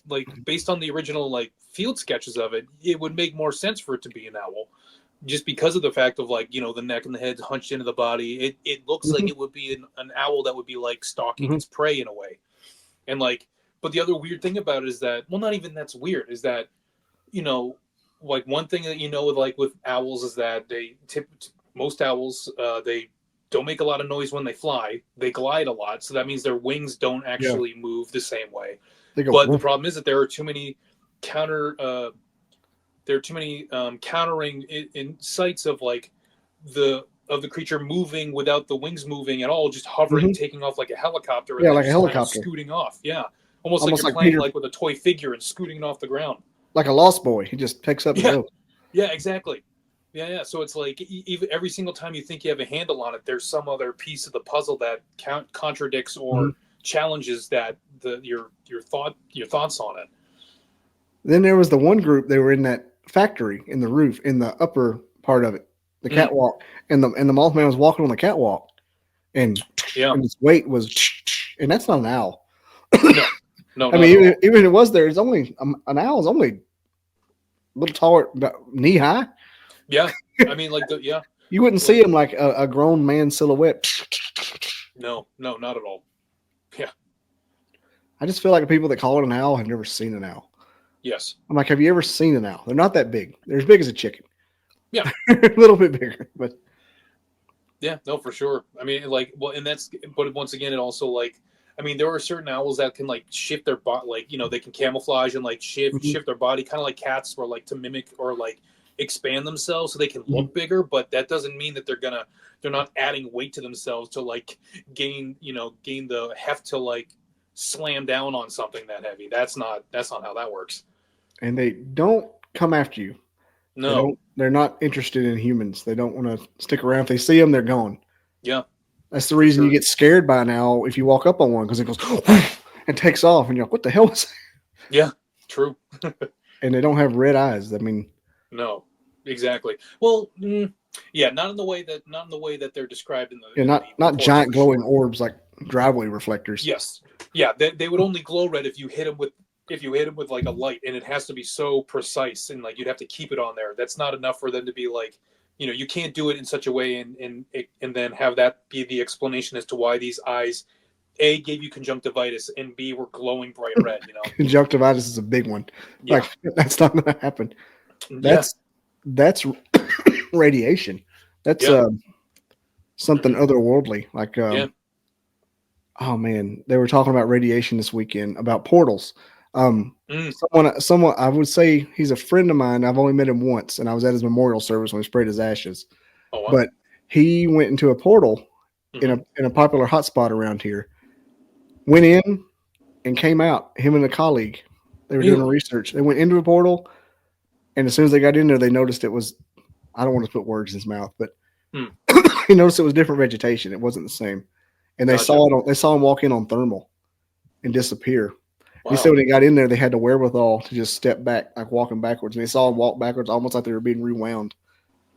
based on the original field sketches of it, it would make more sense for it to be an owl, just because of the fact of the neck and the head hunched into the body. It looks like it would be an owl that would be stalking its prey in a way, and but the other weird thing about it is that, well, not even that's weird, is that one thing that with owls is that most owls they don't make a lot of noise when they fly. They glide a lot, so that means their wings don't actually move the same way. But the problem is that there are too many countering in sights of the creature moving without the wings moving at all, just hovering, taking off like a helicopter. And like a helicopter, scooting off. Yeah, almost like you're playing Peter, with a toy figure and scooting it off the ground. Like a Lost Boy, he just picks up and goes. Yeah, exactly. Yeah. So it's like even every single time you think you have a handle on it, there's some other piece of the puzzle that contradicts or challenges that your thoughts on it. Then there was the one group. They were in that factory in the roof in the upper part of it, the catwalk, and the Mothman was walking on the catwalk, and his weight was, and that's not an owl. No. I mean, even if it was there, it's only an owl is only a little taller, knee high. Yeah, I mean, like you wouldn't see him like a grown man silhouette. No, not at all. Yeah, I just feel like the people that call it an owl have never seen an owl. Yes, I'm like, have you ever seen an owl? They're not that big. They're as big as a chicken. Yeah, a little bit bigger, but yeah, no, for sure. I mean, like, well, and that's, but once again, it also like, I mean, there are certain owls that can like shift their body, like, you know, they can camouflage and like shift their body, kind of like cats, or like to mimic or like expand themselves so they can look bigger. But that doesn't mean that they're not adding weight to themselves to like gain the heft to like slam down on something that heavy. That's not how that works. And they don't come after you. No, they're not interested in humans. They don't want to stick around. If they see them, they're gone. Yeah. That's the reason you get scared by an owl if you walk up on one, because it goes and takes off, and you're like, "What the hell was that?" Yeah, true. And they don't have red eyes. I mean, no, exactly. Well, yeah, not in the way that they're described in the. Yeah, not giant glowing orbs like driveway reflectors. Yes, yeah, they would only glow red if you hit them with like a light, and it has to be so precise, and like you'd have to keep it on there. That's not enough for them to be like, you know, you can't do it in such a way and then have that be the explanation as to why these eyes A, gave you conjunctivitis, and B, were glowing bright red, you know. Conjunctivitis is a big one. Yeah. Like, that's not going to happen. That's radiation. That's something otherworldly. Like, oh man, they were talking about radiation this weekend, about portals. Someone, I would say he's a friend of mine. I've only met him once, and I was at his memorial service when he sprayed his ashes. Oh, wow. But he went into a portal in a popular hotspot around here, went in and came out, him and a colleague. They were doing research. They went into a portal, and as soon as they got in there, they noticed it was, I don't want to put words in his mouth, but he noticed it was different vegetation. It wasn't the same. And they saw him walk in on thermal and disappear. Wow. He said when he got in there, they had the wherewithal to just step back, like walking backwards. And they saw him walk backwards, almost like they were being rewound.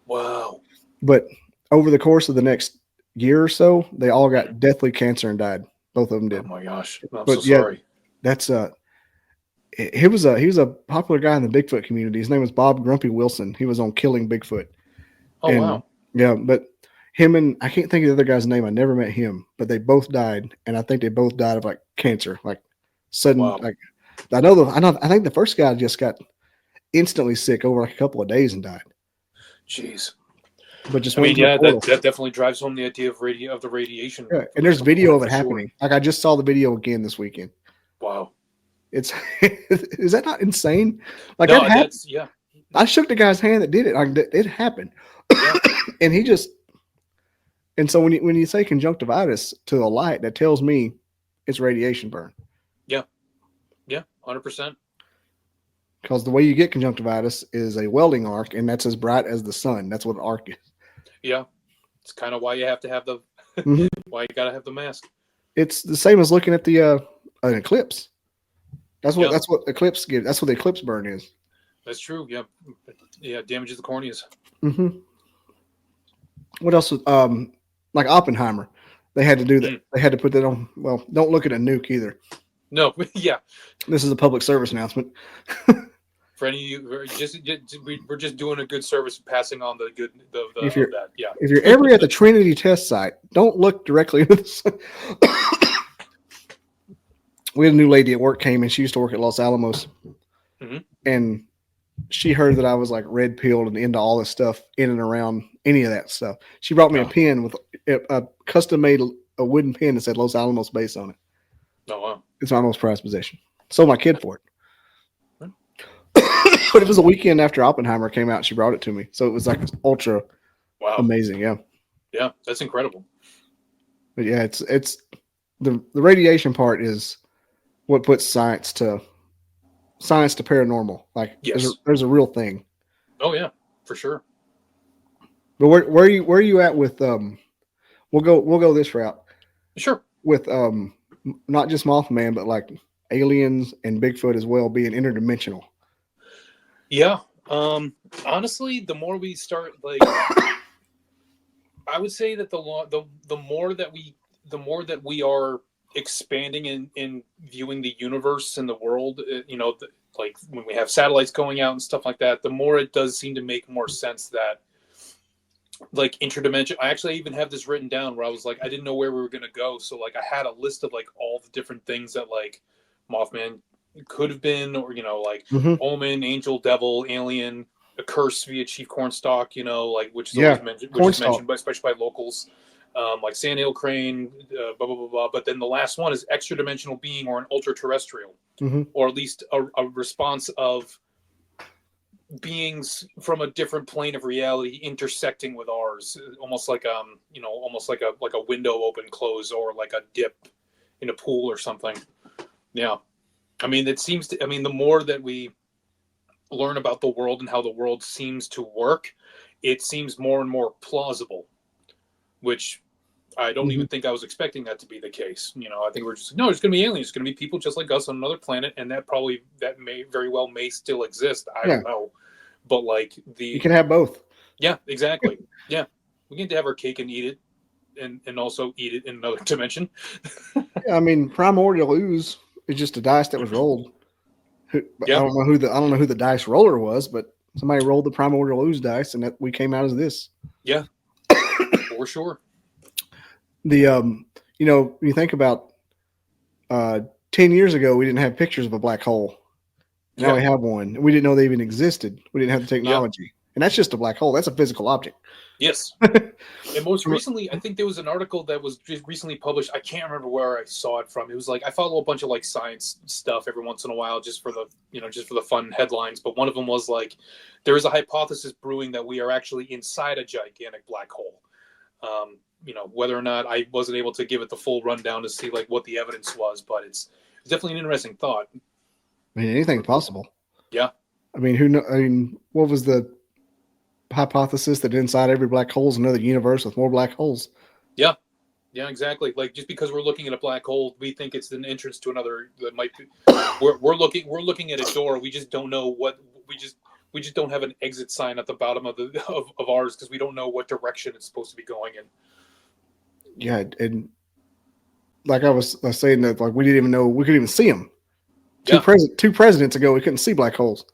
Wow. But over the course of the next year or so, they all got deathly cancer and died. Both of them did. Oh my gosh. I'm so sorry. That's he was a popular guy in the Bigfoot community. His name was Bob Grumpy Wilson. He was on Killing Bigfoot. Oh, wow. Yeah, but him and I can't think of the other guy's name. I never met him, but they both died, and I think they both died of like cancer, like sudden. Wow. Like I think the first guy just got instantly sick over like a couple of days and died. Jeez. But just that definitely drives home the idea of the radiation. Yeah, and there's video of it happening. Like I just saw the video again this weekend. Wow. It's is that not insane? Like no, that happened. I shook the guy's hand that did it. Like it happened. Yeah. And he just. And so when you say conjunctivitis to the light, that tells me it's radiation burn. Yeah. Yeah, 100%. Because the way you get conjunctivitis is a welding arc, and that's as bright as the sun. That's what an arc is. Yeah. It's kind of why you have to have the why you gotta have the mask. It's the same as looking at the an eclipse. That's what eclipse gives. That's what the eclipse burn is. That's true. Yeah. Yeah, damages the corneas. Mm-hmm. What else? Like Oppenheimer, they had to do that. They had to put that on. Well, don't look at a nuke either. No, yeah. This is a public service announcement. For any of you, we're just doing a good service, passing on the good. If you're ever at the Trinity test site, don't look directly into the sun. We had a new lady at work came, and she used to work at Los Alamos, and she heard that I was like red pilled and into all this stuff in and around any of that stuff. She brought me a pen with a custom made a wooden pen that said Los Alamos base on it. Oh wow! It's my most prized possession. Sold my kid for it. But it was a weekend after Oppenheimer came out. She brought it to me, so it was like ultra amazing. Yeah, yeah, that's incredible. But yeah, it's the radiation part is what puts science to paranormal. Like there's a real thing. Oh yeah, for sure. But where are you at with we'll go this route Sure. with not just Mothman, but like aliens and Bigfoot as well being interdimensional. Yeah. Honestly, the more we start, like, I would say that the more that we are expanding in viewing the universe and the world, like when we have satellites going out and stuff like that, the more it does seem to make more sense that like interdimension. I actually even have this written down where I was like, I didn't know where we were gonna go, so like I had a list of like all the different things that like Mothman could have been, or like Mm-hmm. omen, angel, devil, alien, a curse via Chief Cornstalk, like which is Yeah, always mentioned, cornstalk. but especially by locals, like sandhill crane, blah blah blah blah. But then the last one is extra dimensional being or an ultra terrestrial, Mm-hmm. or at least a response of beings from a different plane of reality intersecting with ours, almost like almost like a window open close, or like a dip in a pool or something. Yeah, I mean, it seems to, I mean, the more that we learn about the world and how the world seems to work, it seems more and more plausible, which I don't Mm-hmm. even think I was expecting that to be the case. I think we're just no, it's going to be aliens. It's going to be people just like us on another planet, and that may very well may still exist. I Yeah, don't know, but like you can have both. yeah, exactly. Yeah, we get to have our cake and eat it, and also eat it in another dimension. Yeah, I mean, primordial ooze is just a dice that was rolled. Yeah, I don't know who the dice roller was, but somebody rolled the primordial ooze dice, and that we came out as this. yeah, for sure. The you think about 10 years ago, we didn't have pictures of a black hole. Now Yeah, we have one. We didn't know they even existed. We didn't have the yeah, technology, and that's just a black hole. That's a physical object. yes. And most recently, I think there was an article that was just recently published. I can't remember where I saw it from. It was like I follow a bunch of like science stuff every once in a while, just for the just for the fun headlines. But one of them was like, there is a hypothesis brewing that we are actually inside a gigantic black hole. Whether or not I wasn't able to give it the full rundown to see like what the evidence was, but it's definitely an interesting thought. I mean, anything's possible. Yeah, I mean, who know? I mean, what was the hypothesis that inside every black hole is another universe with more black holes? yeah, yeah, exactly. Like just because we're looking at a black hole, we think it's an entrance to another that might be. We're looking at a door. We just don't know what we just don't have an exit sign at the bottom of ours because we don't know what direction it's supposed to be going in. Yeah, and like I was saying that like we didn't even know we could even see them. Yeah, Two presidents ago, we couldn't see black holes,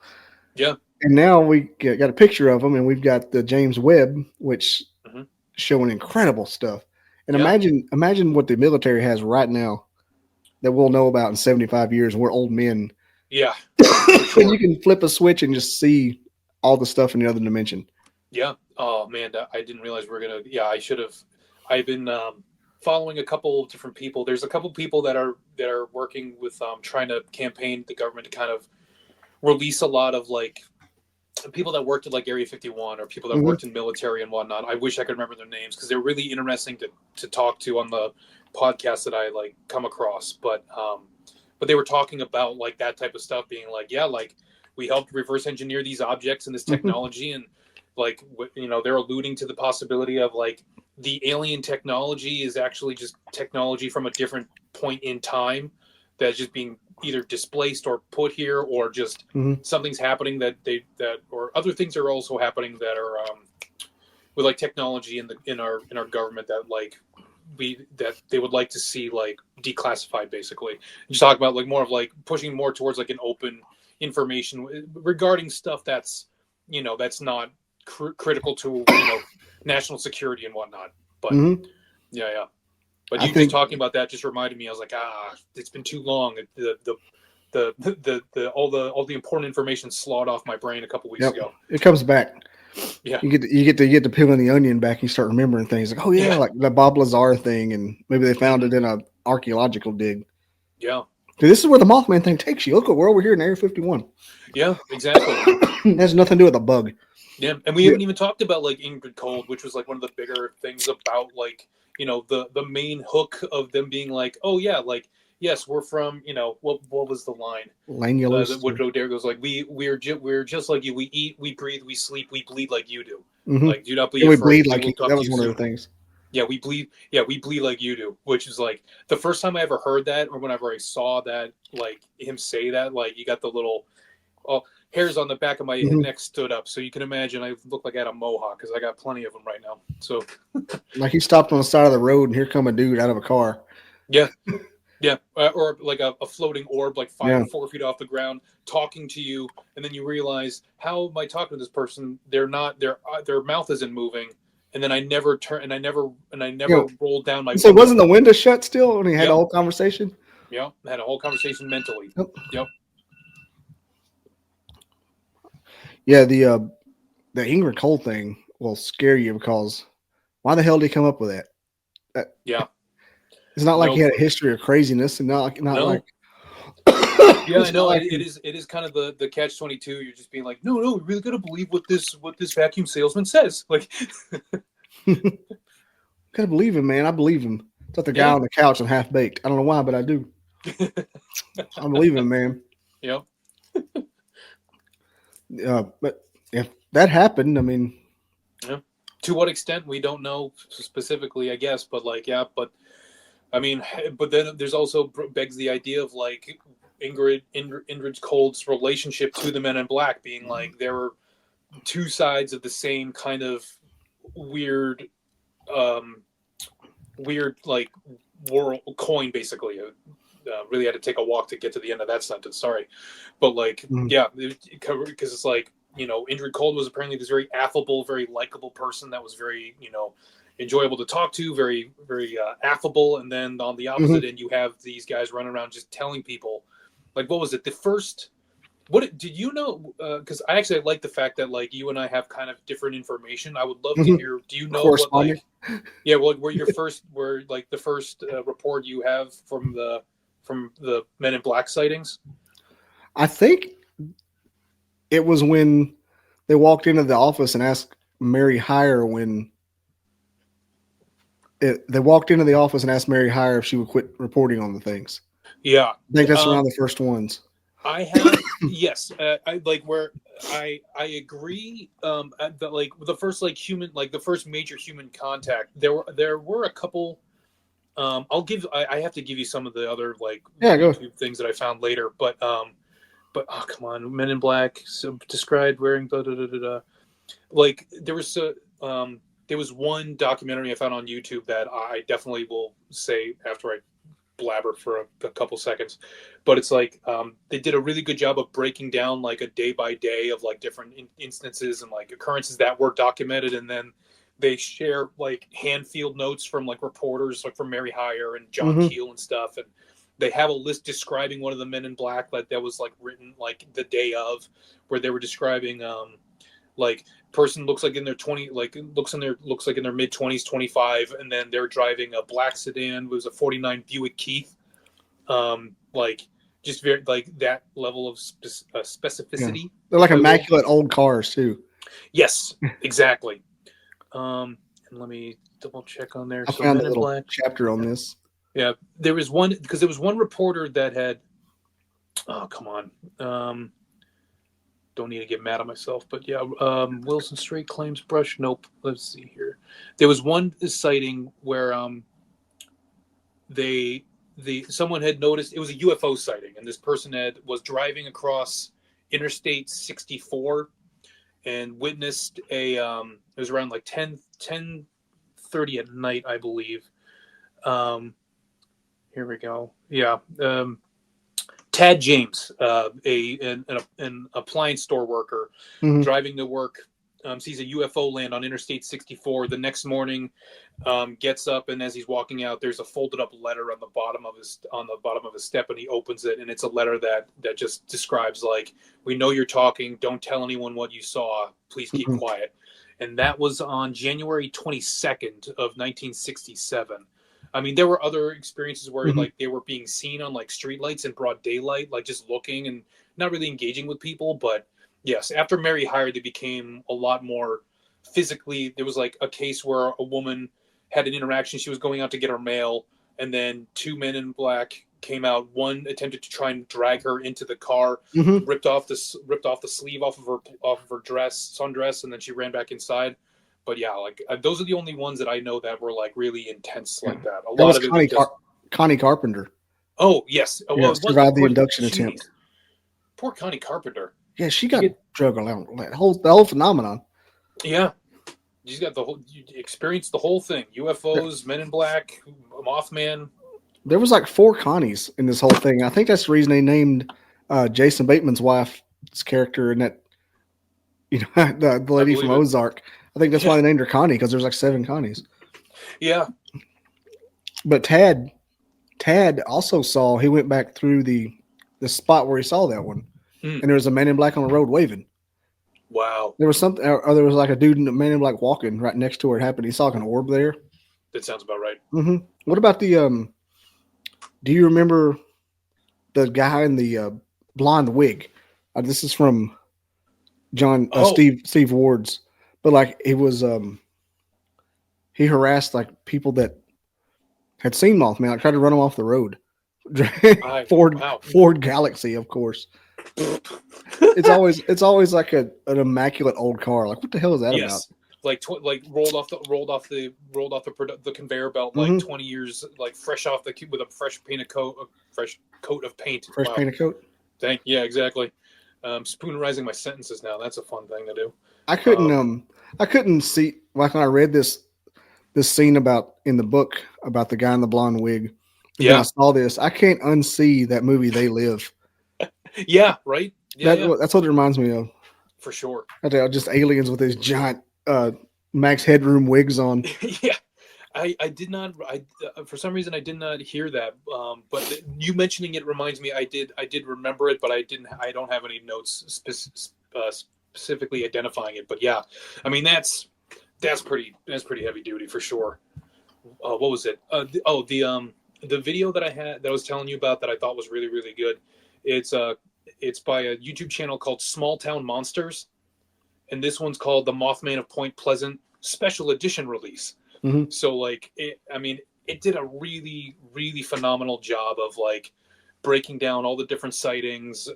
yeah, and now we got a picture of them, and we've got the James Webb, which hmm showing incredible stuff. And yeah, imagine what the military has right now that we'll know about in 75 years, and we're old men. yeah, for And you sure. can flip a switch and just see all the stuff in the other dimension. Yeah. Oh man, I didn't realize we were gonna. Yeah, I should have. I've been following a couple of different people. There's a couple of people that are working with trying to campaign the government to kind of release a lot of like people that worked at like Area 51 or people that Mm-hmm. worked in military and whatnot. I wish I could remember their names because they're really interesting to talk to on the podcast that I like come across. But they were talking about like that type of stuff, being like, yeah, like we helped reverse engineer these objects and this Mm-hmm. technology, and like they're alluding to the possibility of like the alien technology is actually just technology from a different point in time that's just being either displaced or put here, or just Mm-hmm. something's happening that or other things are also happening that are with like technology in our government that like that they would like to see like declassified, basically. You talk about like more of like pushing more towards like an open information regarding stuff that's that's not critical to national security and whatnot. But Mm-hmm. yeah, yeah. But I you just think talking about that just reminded me. I was like, it's been too long. All the important information slawed off my brain a couple weeks yep, ago. it comes back. Yeah, You get to peeling the onion back. And you start remembering things like, oh yeah, yeah, like the Bob Lazar thing, and maybe they found hmm it in a archaeological dig. yeah, Dude, this is where the Mothman thing takes you. Look at where we're here in Area 51. yeah. Exactly. It has nothing to do with a bug. Yeah, and we Yeah. haven't even talked about like Ingrid Cold, which was like one of the bigger things about like the main hook of them being like, oh yeah, like yes, we're from what was the line? The Lanulus. Woodrow Dare goes like we're just like you. We eat, we breathe, we sleep, we bleed like you do. Mm-hmm. Like, do not be And we afraid. bleed We like will you. talk That to was you one of the soon. things. Yeah, we bleed. Yeah, we bleed like you do, which is like the first time I ever heard that, or whenever I saw that, like him say that, like you got the little hairs on the back of my neck stood up. So you can imagine I look like I had a mohawk because I got plenty of them right now. So, like he stopped on the side of the road, and here come a dude out of a car. Yeah. Yeah, or like a floating orb, like 4 feet off the ground, talking to you, and then you realize, how am I talking to this person? They're not, their mouth isn't moving, and then I never rolled down my. So wasn't the window shut still when he had a whole conversation? Yeah, had a whole conversation mentally. Yep. Yeah, the Ingrid Cole thing will scare you because why the hell did he come up with that? Yeah. It's not like he had a history of craziness, and not like. Yeah, I know. It is kind of the catch-22. You're just being like, no, we really got to believe what this vacuum salesman says. Like, gotta believe him, man. I believe him. It's like the guy on the couch and half baked. I don't know why, but I do. I believe him, man. Yep. But if that happened, I mean, to what extent we don't know specifically, I guess. But like, but I mean, but then there's also begs the idea of like Ingrid Cold's relationship to the Men in Black being like there were two sides of the same kind of weird like world coin, basically. Really had to take a walk to get to the end of that sentence. Sorry, but like, because it's like, Ingrid Cold was apparently this very affable, very likable person that was very, enjoyable to talk to, very, very affable. And then on the opposite end, you have these guys running around just telling people, like, what was it? What did you know? Because I actually like the fact that like you and I have kind of different information. I would love to hear. Do you know what like? Yeah, well, the first report you have from the Men in Black sightings? I think it was when they walked into the office and asked Mary Hyre they walked into the office and asked Mary Hyre if she would quit reporting on the things. Yeah, I think that's around the first ones. I have yes, I like where I agree. That like the first like human, like the first major human contact. There were a couple. I have to give you some of the other like YouTube things that I found later, but oh come on, Men in Black described wearing blah, blah, blah, blah, blah. Like there was one documentary I found on YouTube that I definitely will say after I blabber for a couple seconds, but it's like they did a really good job of breaking down like a day by day of like different instances and like occurrences that were documented, and then they share like hand field notes from like reporters like from Mary Hyre and John Keel and stuff, and they have a list describing one of the Men in Black that was like written like the day of, where they were describing like person looks like in their 20, like looks like in their mid 20s, 25, and then they're driving a black sedan. It was a 49 Buick Keith. Like just very like that level of specificity. They're like immaculate old cars too. Yes, exactly. And let me double check on there. I found a little chapter on this. Yeah, there was one reporter that had. Oh come on. Don't need to get mad at myself, but yeah, Wilson Strait claims brush. Nope. Let's see here. There was one sighting where someone had noticed it was a UFO sighting, and this person was driving across Interstate 64 and witnessed it was around like 10:30 at night, I believe. Here we go. Yeah. Tad James, an appliance store worker, driving to work, sees a UFO land on Interstate 64. The next morning, gets up, and as he's walking out, there's a folded up letter on the bottom of his step, and he opens it, and it's a letter that just describes like, "We know you're talking. Don't tell anyone what you saw. Please keep quiet." And that was on January 22nd of 1967. I mean, there were other experiences where like they were being seen on like streetlights in broad daylight, like just looking and not really engaging with people. But yes, after Mary Hyre, they became a lot more physically. There was like a case where a woman had an interaction. She was going out to get her mail, and then two men in black came out. One attempted to try and drag her into the car, ripped off the sleeve off of her dress, sundress, and then she ran back inside. But yeah, like those are the only ones that I know that were like really intense like that. A That lot was of it was just. Connie Carpenter. Oh yes, Yeah, well, survived the induction attempt. Poor Connie Carpenter. Yeah, she got drug around the whole phenomenon. Yeah, she's got you experienced the whole thing: UFOs, Men in Black, Mothman. There was like 4 Connies in this whole thing. I think that's the reason they named Jason Bateman's wife's character in that, the lady from Ozark. I think that's why they named her Connie, because there's like 7 Connies. Yeah. But Tad also he went back through the spot where he saw that one, and there was a Man in Black on the road waving. Wow. There was something, or there was like a dude in a Man in Black walking right next to where it happened. He saw like an orb there. That sounds about right. Mm-hmm. What about the do you remember the guy in the blonde wig? This is from Steve Ward's, but like it was he harassed like people that had seen Mothman. I tried to run him off the road. Ford Galaxy, of course. It's always like an immaculate old car. Like, what the hell is that about? Like rolled off the conveyor belt, like 20 years, like fresh off with a fresh coat of paint. Painted coat. Yeah, exactly. Spoonerizing my sentences now. That's a fun thing to do. I couldn't see, like, when I read this scene in the book about the guy in the blonde wig. Yeah, I saw this. I can't unsee that movie They Live. Yeah, right. Yeah, that's what it reminds me of. For sure. Just aliens with these giant Max Headroom wigs on. Yeah, I did not. For some reason I did not hear that. But you mentioning it reminds me. I did remember it, but I didn't. I don't have any notes specifically identifying it. But yeah, I mean that's pretty heavy duty for sure. What was it? The video that I was telling you about that I thought was really, really good. It's by a YouTube channel called Small Town Monsters, and this one's called The Mothman of Point Pleasant Special Edition Release. Mm-hmm. So like, it did a really, really phenomenal job of like breaking down all the different sightings.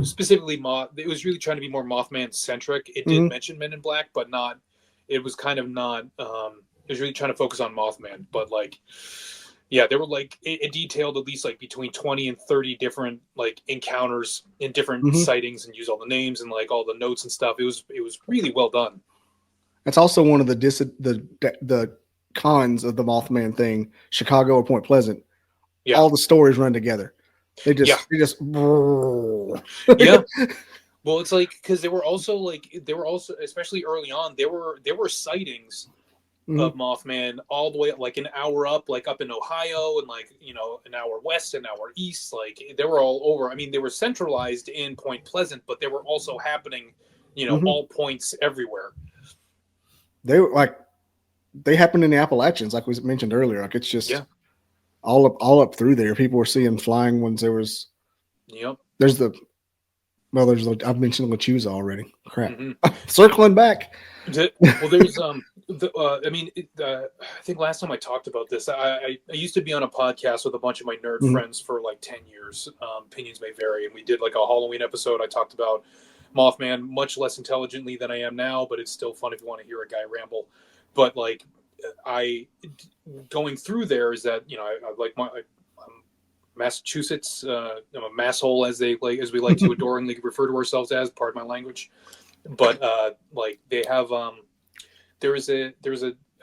Specifically, it was really trying to be more Mothman centric. It did mention Men in Black, but not. It was kind of not. It was really trying to focus on Mothman, but like. Yeah, they were like it detailed at least like between 20 and 30 different like encounters in different sightings and used all the names and like all the notes and stuff. It was really well done. That's also one of the cons of the Mothman thing, Chicago or Point Pleasant. Yeah. All the stories run together. They just yeah. Well, it's like because they were also especially early on there were sightings of Mothman all the way up, like an hour up, like up in Ohio, and like an hour west, an hour east. Like they were all over. I mean, they were centralized in Point Pleasant, but they were also happening, all points everywhere. They happened in the Appalachians, like we mentioned earlier. Like it's just all up through there. People were seeing flying ones. There was I've mentioned Lechuza already. Crap. Circling back. Well, there's I think last time I talked about this, I used to be on a podcast with a bunch of my nerd friends for like 10 years. Opinions may vary, and we did like a Halloween episode. I talked about Mothman much less intelligently than I am now, but it's still fun if you want to hear a guy ramble. But like going through there is that Massachusetts, I'm a masshole as we like to adoringly refer to ourselves as. Pardon my language. But like they have there is a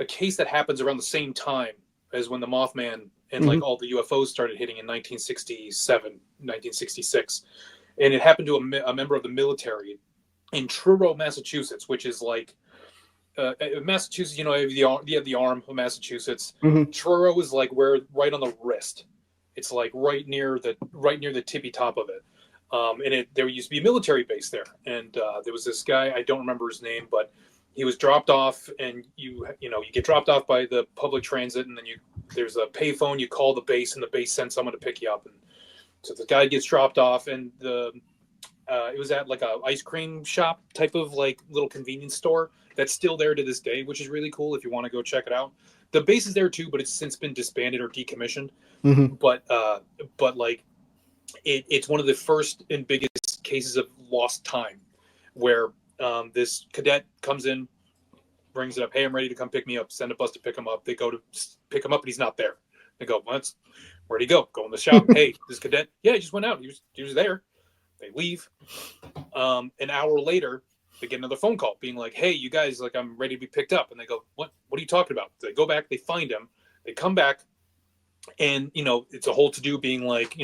case that happens around the same time as when the Mothman and like all the UFOs started hitting in 1967, 1966, and it happened to a member of the military in Truro, Massachusetts, which is like Massachusetts. You have the arm of Massachusetts. Truro is like right on the wrist. It's like right near the tippy top of it. And there used to be a military base there, and there was this guy, I don't remember his name, but he was dropped off, and you get dropped off by the public transit, and then there's a payphone, you call the base, and the base sends someone to pick you up, and so the guy gets dropped off, and it was at like a ice cream shop type of like little convenience store that's still there to this day, which is really cool if you want to go check it out. The base is there too, but it's since been disbanded or decommissioned. But like. It's one of the first and biggest cases of lost time where this cadet comes in brings it up. Hey, I'm ready to come pick me up. Send a bus to pick him up. They go to pick him up, and he's not there. They go, where'd he go? Go in the shop. Hey, this cadet. Yeah, he just went out. He was there. They leave. An hour later, they get another phone call being like, hey, you guys, like, I'm ready to be picked up. And they go, what are you talking about? They go back, they find him, they come back, and, it's a whole to-do being like,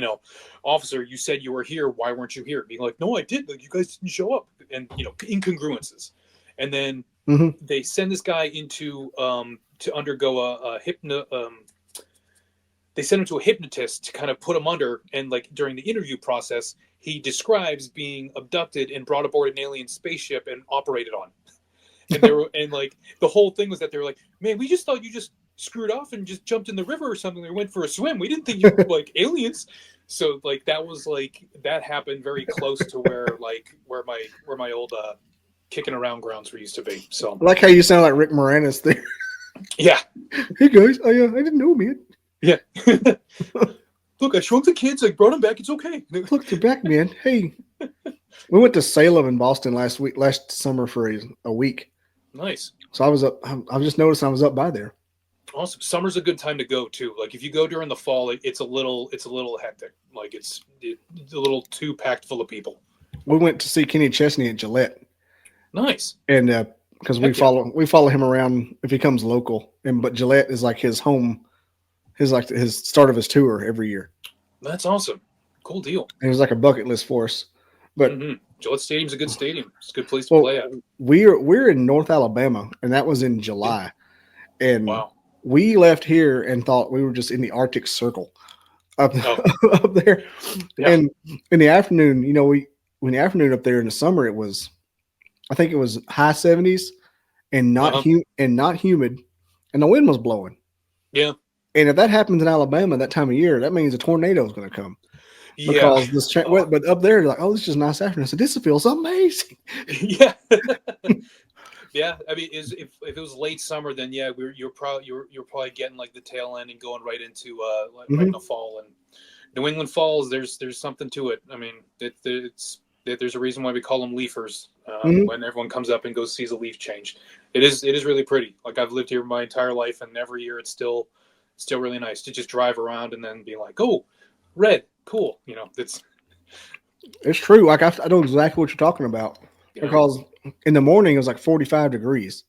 officer, you said you were here. Why weren't you here? Being like, no, I did. Like, you guys didn't show up. And, incongruences. And then they send this guy into, to undergo they send him to a hypnotist to kind of put him under. And like during the interview process, he describes being abducted and brought aboard an alien spaceship and operated on. And and like the whole thing was that they were like, man, we just thought you just screwed off and just jumped in the river or something or went for a swim. We didn't think you were like aliens. So like that happened very close to where my old kicking around grounds were used to be. So I like how you sound like Rick Moranis there. Yeah. Hey guys, I didn't know, man. Yeah. Look, I shrunk the kids. I brought them back. It's okay. Look, they're back, man. Hey, we went to Salem in Boston last summer for a week. Nice. So I was up. I just noticed I was up by there. Awesome. Summer's a good time to go too. Like if you go during the fall, it's a little hectic. Like it's a little too packed full of people. We went to see Kenny Chesney at Gillette. Nice. And because we follow him around if he comes local, but Gillette is like his home. His start of his tour every year. That's awesome. Cool deal. And it was like a bucket list for us. But Gillette Stadium's a good stadium. It's a good place to play at. We're in North Alabama, and that was in July. And we left here and thought we were just in the Arctic Circle up there. Yeah. And in the afternoon, in the afternoon up there in the summer, I think it was high 70s and not humid, and the wind was blowing. Yeah. And if that happens in Alabama that time of year, that means a tornado is going to come. Because but up there, you're like, oh, this is just a nice afternoon. So this feels amazing. Yeah. Yeah. I mean, if it was late summer, then you're probably getting like the tail end and going right into right in the fall. And New England falls, there's something to it. I mean, there's a reason why we call them leafers when everyone comes up and goes sees a leaf change. It is really pretty. Like I've lived here my entire life, and every year it's still really nice to just drive around and then be like, oh, red, cool. It's true. Like I know exactly what you're talking about because in the morning it was like 45 degrees.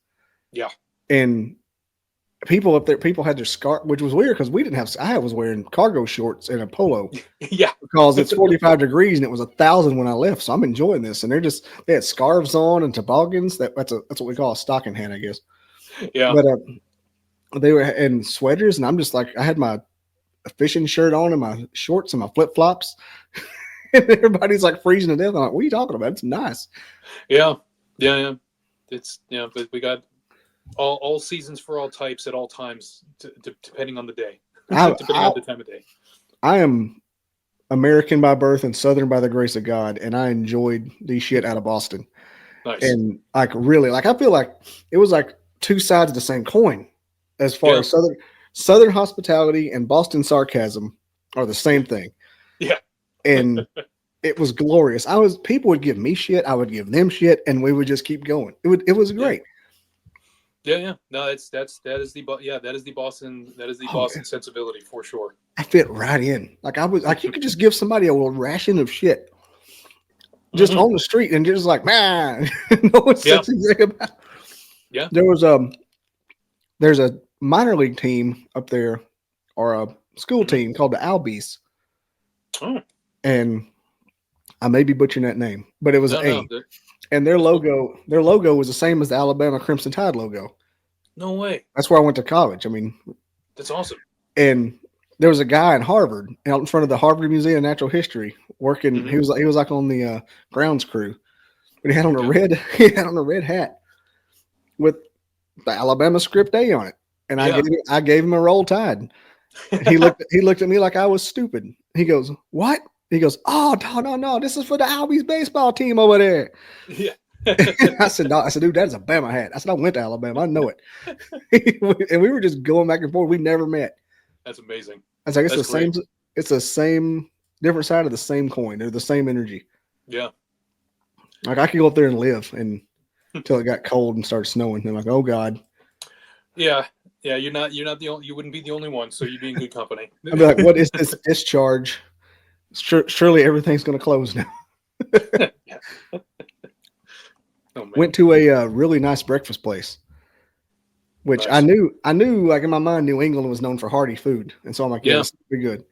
Yeah. And people up there, had their scarf, which was weird because I was wearing cargo shorts and a polo. Yeah. Because it's 45 degrees and it was 1,000 when I left. So I'm enjoying this. And they had scarves on and toboggans. That's what we call a stocking hat, I guess. Yeah. But, they were in sweaters, and I'm just like, I had my fishing shirt on and my shorts and my flip flops, and everybody's like freezing to death. I'm like, what are you talking about? It's nice. Yeah. It's but we got all seasons for all types at all times, depending on the day, depending on the time of day. I am American by birth and Southern by the grace of God, and I enjoyed the shit out of Boston. Nice. And like really, like I feel like it was like two sides of the same coin. As far as Southern hospitality and Boston sarcasm are the same thing. Yeah. And it was glorious. People would give me shit, I would give them shit, and we would just keep going. It was great. Yeah. No, that is the Boston Boston sensibility for sure. I fit right in. Like you could just give somebody a little ration of shit just on the street and just like, man, no one says anything about it. Yeah. There's a minor league team up there, or a school team called the Albies. Oh. And I may be butchering that name, but it was and their logo was the same as the Alabama Crimson Tide logo. No way. That's where I went to college. I mean, that's awesome. And there was a guy in Harvard out in front of the Harvard Museum of Natural History working. He was like on the grounds crew, but he had on a red hat with the Alabama script A on it. And I gave him a Roll Tide. He looked at me like I was stupid. He goes, "What?" He goes, "Oh, no, this is for the Albies baseball team over there." Yeah. I said, "No." I said, "Dude, that is a Bama hat." I said, "I went to Alabama. I know it." And we were just going back and forth. We never met. That's amazing. I was like, it's the same, different side of the same coin. They're the same energy. Yeah. Like I could go up there and live, and until it got cold and started snowing. And I'm like, oh God. Yeah. Yeah. You're not the only, you wouldn't be the only one. So you'd be in good company. I'd be like, what is this discharge? Surely everything's going to close now. Yeah. Oh, man. Went to a really nice breakfast place, which Nice. I knew, like in my mind, New England was known for hearty food, and so I'm like, yeah, this will be good.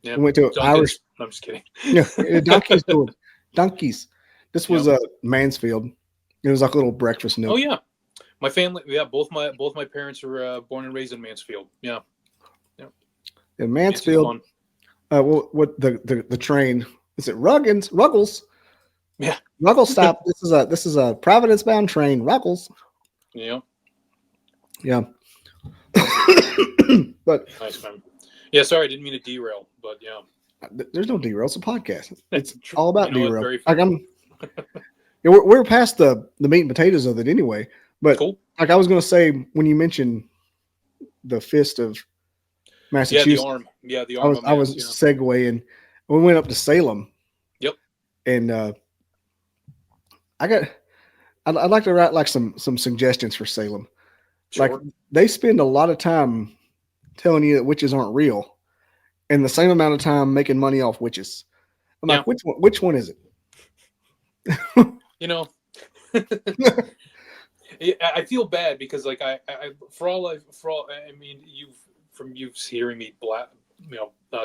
Yeah. We went to Irish. I'm just kidding. Yeah, donkeys. This was Mansfield. It was like a little breakfast nook. Oh yeah, my family. Yeah, both my parents were born and raised in Mansfield. Yeah. In Mansfield. What the train is it? Ruggles. Yeah. Ruggles stop. This is a Providence bound train. Ruggles. Yeah. Yeah. But nice, man. Yeah, sorry, I didn't mean to derail, but yeah. There's no derail. It's a podcast. It's all about derail. Like we're past the meat and potatoes of it anyway. But cool. Like I was going to say when you mentioned the fist of Massachusetts, the arm. I was segueing. We went up to Salem. Yep. And I'd like to write like some suggestions for Salem. Sure. Like they spend a lot of time telling you that witches aren't real, and the same amount of time making money off witches. I'm like, which one is it? I feel bad because like I mean you've hearing me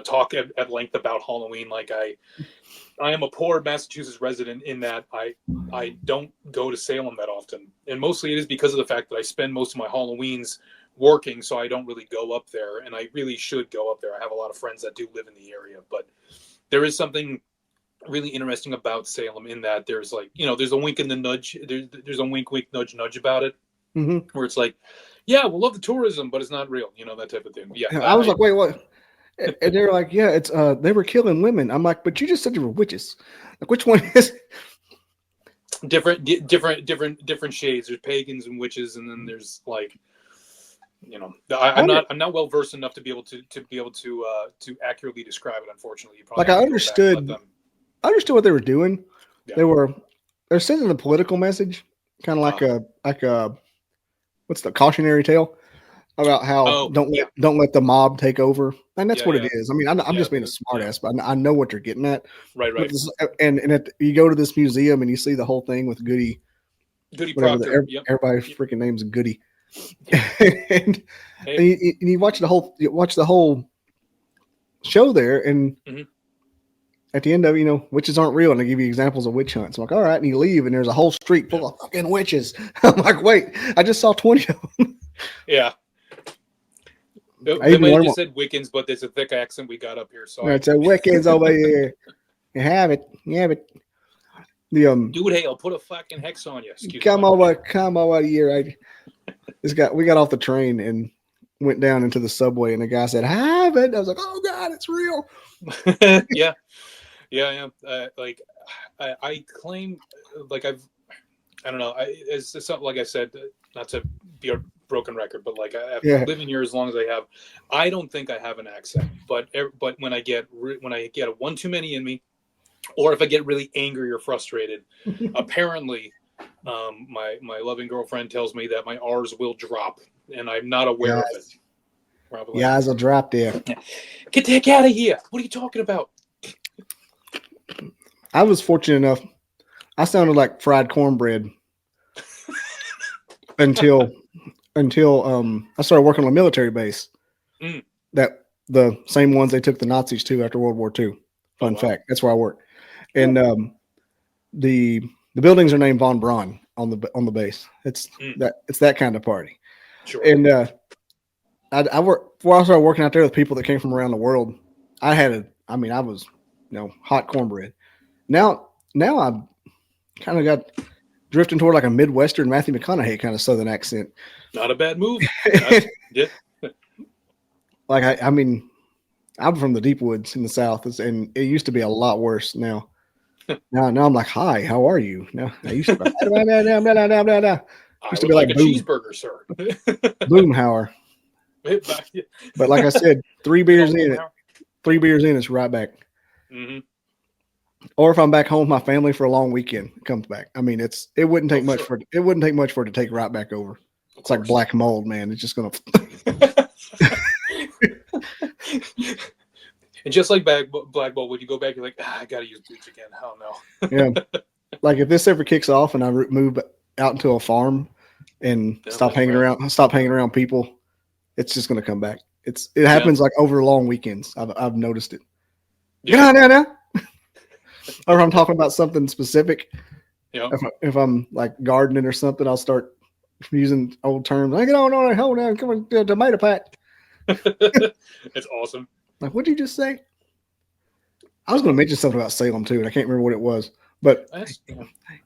talk at length about Halloween. Like I am a poor Massachusetts resident in that I don't go to Salem that often, and mostly it is because of the fact that I spend most of my Halloweens working, so I don't really go up there, and I really should go up there. I have a lot of friends that do live in the area, but there is something really interesting about Salem in that there's like, there's a wink and the nudge. There's a wink, nudge about it, where it's like, yeah, we'll love the tourism, but it's not real, that type of thing. Yeah, I was like, wait, what? And they're like, yeah, it's they were killing women. I'm like, but you just said they were witches. Like, which one is different shades? There's pagans and witches, and then there's like, I'm not well versed enough to be able to accurately describe it. Unfortunately, I understood what they were doing. Yeah. They're sending a political message, kind of like a what's the cautionary tale about how don't let the mob take over, and that's what it is. I mean, I'm just being a smartass, but I know what you're getting at. Right. And you go to this museum and you see the whole thing with Goody Proctor. Everybody's freaking name's Goody. and you watch the whole show there, and at the end of witches aren't real, and they give you examples of witch hunts. I'm like, all right, and you leave, and there's a whole street full of fucking witches. I'm like, wait, I just saw 20 of them. Yeah. They might have just said Wiccans, but there's a thick accent we got up here. So it's a Wiccans over here. You have it. Dude, hey, I'll put a fucking hex on you. Come over here. We got off the train and went down into the subway, and the guy said, "Have it." I was like, "Oh God, it's real." Yeah. Like I claim, like I don't know. It's something like I said, not to be a broken record, but like after living here as long as I have, I don't think I have an accent. But when I get a one too many in me, or if I get really angry or frustrated, apparently, my loving girlfriend tells me that my R's will drop, and I'm not aware of it. Probably. Yeah, eyes will drop there. Get the heck out of here! What are you talking about? I was fortunate enough. I sounded like fried cornbread until I started working on a military base. That the same ones they took the Nazis to after World War II. Fun fact. That's where I work. And the buildings are named Von Braun on the base. It's that kind of party. Sure. And I worked before I started working out there with people that came from around the world. I was hot cornbread. Now I kind of got drifting toward like a Midwestern Matthew McConaughey kind of Southern accent. Not a bad move. Like I'm from the deep woods in the South, and it used to be a lot worse. Now I'm like, "Hi, how are you?" Now I used to be used to be like a cheeseburger, sir. Boomhauer. But like I said, 3 beers in, it's right back. Mm-hmm. Or if I'm back home with my family for a long weekend, it comes back. I mean, it wouldn't take much sure. it wouldn't take much for it to take right back over. It's like black mold, man. It's just gonna. And just like black mold, when you go back, you're like, I gotta use bleach again. Oh no. Yeah, like if this ever kicks off and I move out into a farm and stop hanging around people, it's just gonna come back. It happens like over long weekends. I've noticed it. Yeah. Get on now. Or if I'm talking about something specific, if I'm like gardening or something, I'll start using old terms. Like, hold on, come on, tomato pat. It's awesome. Like, what did you just say? I was going to mention something about Salem too, and I can't remember what it was. But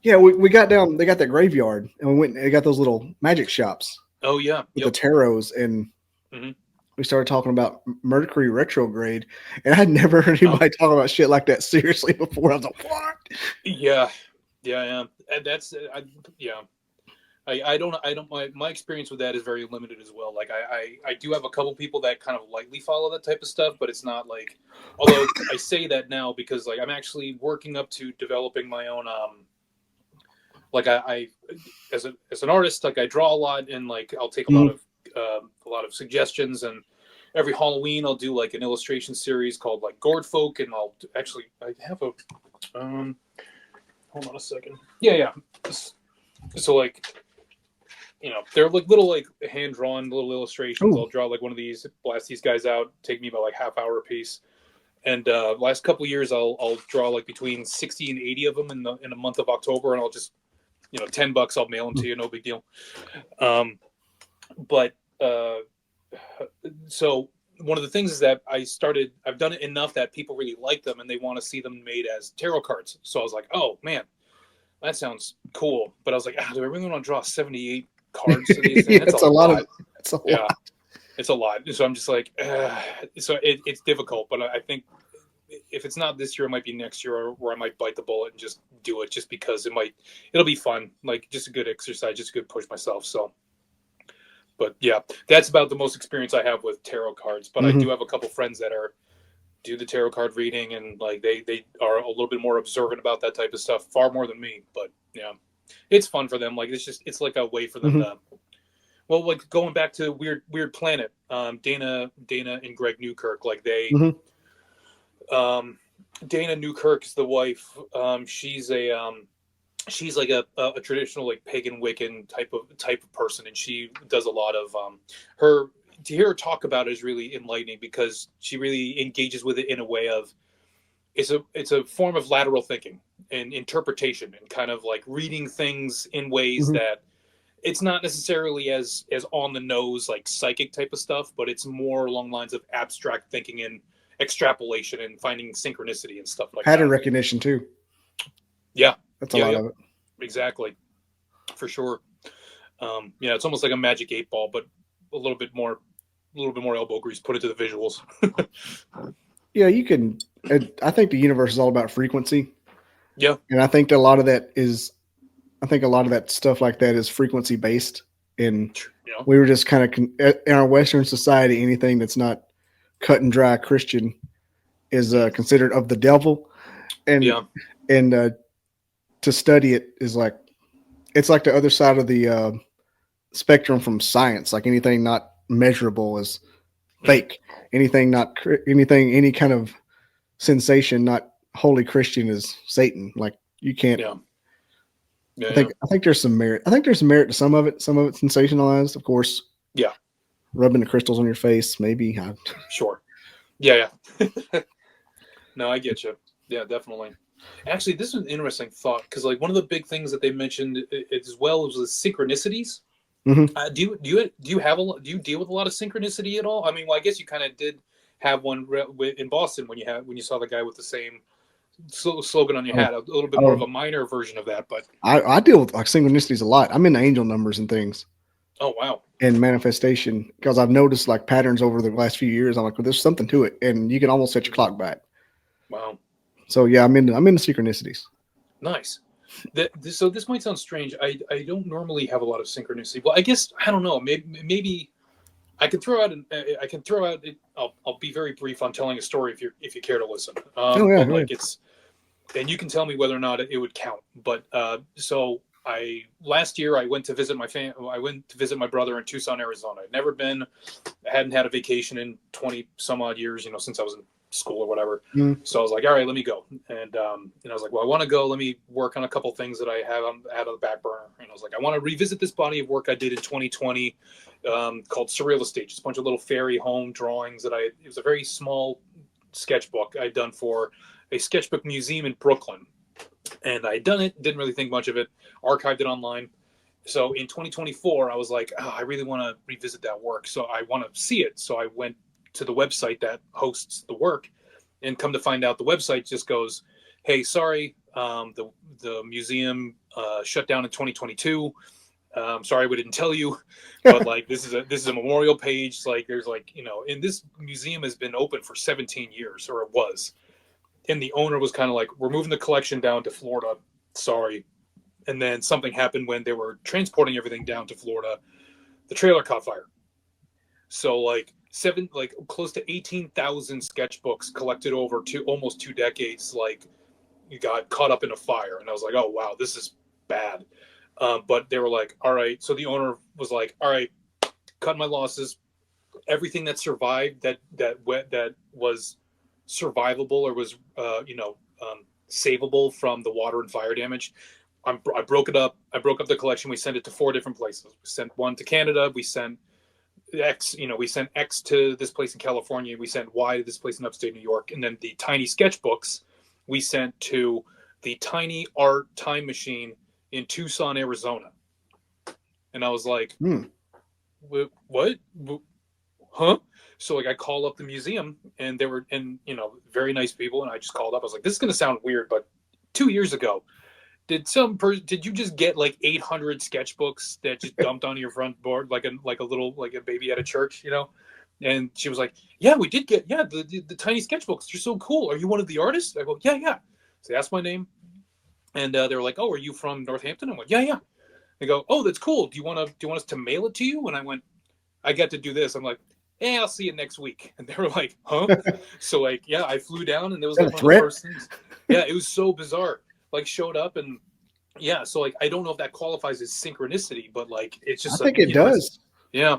yeah, we got down. They got that graveyard, and we went. They got those little magic shops. Oh yeah, with the tarots, and we started talking about Mercury retrograde, and I'd never heard anybody talk about shit like that seriously before. I was like, what? Yeah. And that's I don't my experience with that is very limited as well. Like I do have a couple people that kind of lightly follow that type of stuff, but it's not like, although I say that now because like I'm actually working up to developing my own like I as an artist, like I draw a lot, and like I'll take a lot of suggestions, and every Halloween I'll do like an illustration series called like Gourd Folk, and I have a hold on a second. Yeah. So like, you know, they're like little like hand drawn little illustrations. Ooh. I'll draw like one of these, blast these guys out, take me about like half hour a piece. And last couple of years, I'll draw like between 60 and 80 of them in a month of October, and I'll just, you know, $10, I'll mail them to you, no big deal. So one of the things is that I've done it enough that people really like them and they want to see them made as tarot cards. So I was like, oh man, that sounds cool. But I was like, do I really want to draw 78 cards to these things? It's a lot. It's a lot. So I'm just like, so it's difficult, but I think if it's not this year, it might be next year, where I might bite the bullet and just do it, just because it'll be fun. Like just a good exercise, just a good push myself. So, but yeah, that's about the most experience I have with tarot cards. But I do have a couple friends that do the tarot card reading, and like they are a little bit more observant about that type of stuff, far more than me. But yeah, it's fun for them. Like it's like a way for them to. Well, like going back to Weird Planet, Dana and Greg Newkirk, like they, Dana Newkirk is the wife. She's like a traditional like pagan Wiccan type of person, and she does a lot of to hear her talk about it is really enlightening, because she really engages with it in a way of it's a form of lateral thinking and interpretation, and kind of like reading things in ways that. It's not necessarily as on the nose, like psychic type of stuff, but it's more along the lines of abstract thinking and extrapolation and finding synchronicity and stuff like that. Pattern recognition too. Yeah. That's a lot of it. Exactly. For sure. It's almost like a magic 8-ball, but a little bit more elbow grease put into the visuals. Yeah, you can. I think the universe is all about frequency. Yeah. And I think that a lot of that stuff like that is frequency based, and we were just kind of in our Western society, anything that's not cut and dry Christian is considered of the devil, and to study it is like, it's like the other side of the spectrum from science. Like anything not measurable is fake. Any kind of sensation not wholly Christian is Satan. Like you can't. Yeah. I think there's some merit. I think there's some merit to some of it. Some of it's sensationalized, of course. Yeah. Rubbing the crystals on your face, maybe. Sure. Yeah. No, I get you. Yeah, definitely. Actually, this is an interesting thought, because like one of the big things that they mentioned as well was the synchronicities. Do you deal with a lot of synchronicity at all? I mean, well, I guess you kind of did have one in Boston when you saw the guy with the same slogan on your hat, a little bit more of a minor version of that, but I deal with like synchronicities a lot. I'm into angel numbers and things. Oh wow! And manifestation, because I've noticed like patterns over the last few years. I'm like, well, there's something to it, and you can almost set your clock back. Wow! So yeah, I'm into synchronicities. Nice. So this might sound strange. I don't normally have a lot of synchronicity. Well, I guess I don't know. Maybe I can throw out. I'll be very brief on telling a story if you care to listen. and you can tell me whether or not it would count. But so last year I went to visit I went to visit my brother in Tucson, Arizona. I'd never been. I hadn't had a vacation in 20 some odd years, since I was in school or whatever. So I was like, all right, let me go. And I was like, well, I want to go. Let me work on a couple things that I have on the back burner. And I was like, I want to revisit this body of work I did in 2020 called Surreal Estate. Just a bunch of little fairy home drawings it was a very small sketchbook I'd done for a sketchbook museum in Brooklyn. And I'd done it, didn't really think much of it, archived it online. So in 2024, I was like, I really want to revisit that work. So I want to see it. So I went to the website that hosts the work, and come to find out the website just goes, hey, sorry, the museum shut down in 2022. Sorry we didn't tell you, but like this is a memorial page. Like there's and this museum has been open for 17 years, or it was. And the owner was kind of like, we're moving the collection down to Florida. Sorry. And then something happened when they were transporting everything down to Florida. The trailer caught fire. So close to 18,000 sketchbooks collected over almost 2 decades, got caught up in a fire. And I was like, oh, wow, this is bad. But they were like, all right. So the owner was like, all right, cut my losses. Everything that survived that was survivable or was savable from the water and fire damage, I broke it up. I broke up the collection. We sent it to 4 different places. We sent one to Canada. We sent X, we sent X to this place in California. We sent Y to this place in upstate New York. And then the tiny sketchbooks we sent to the Tiny Art Time Machine in Tucson, Arizona. And I was like, what? Huh? So I call up the museum, and they were, very nice people. And I just called up. I was like, this is going to sound weird, but 2 years ago, did you just get 800 sketchbooks that just dumped onto your front board like a baby at a church, And she was like, yeah, we did get the tiny sketchbooks. They're so cool. Are you one of the artists? I go, yeah. So they asked my name, and they were like, oh, are you from Northampton? I went, yeah. They go, oh, that's cool. Do you want us to mail it to you? And I went, I got to do this. I'm like, hey, I'll see you next week. And they were like, huh? So I flew down, and there was one of the first things. Yeah, it was so bizarre. Showed up, and so I don't know if that qualifies as synchronicity, but it's just I think it does. Yeah,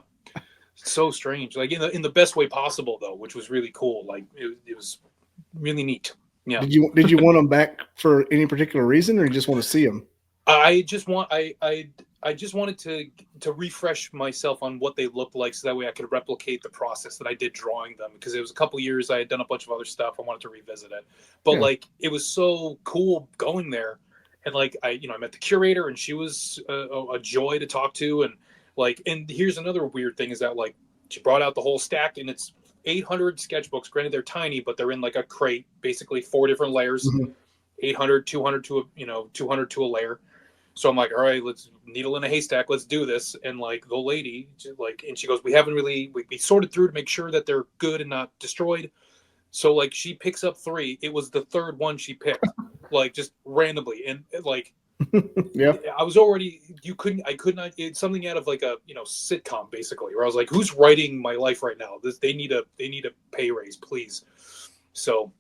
so strange. In the best way possible though, which was really cool. It was really neat. Yeah. Did you want them back for any particular reason, or you just want to see them? I just wanted to refresh myself on what they looked like, so that way I could replicate the process that I did drawing them, because it was a couple years I had done a bunch of other stuff. I wanted to revisit it, but it was so cool going there, and I met the curator, and she was a joy to talk to, and here's another weird thing is that she brought out the whole stack, and it's 800 sketchbooks. Granted, they're tiny, but they're in a crate, basically 4 different layers, 800, 200 to 200 to a layer. So I'm like, all right, let's needle in a haystack. Let's do this. And the lady, and she goes, we sorted through to make sure that they're good and not destroyed. So she picks up 3. It was the third one she picked, just randomly. And yeah, I could not, it's something out of a, sitcom basically, where I was like, who's writing my life right now? They need a pay raise, please. So,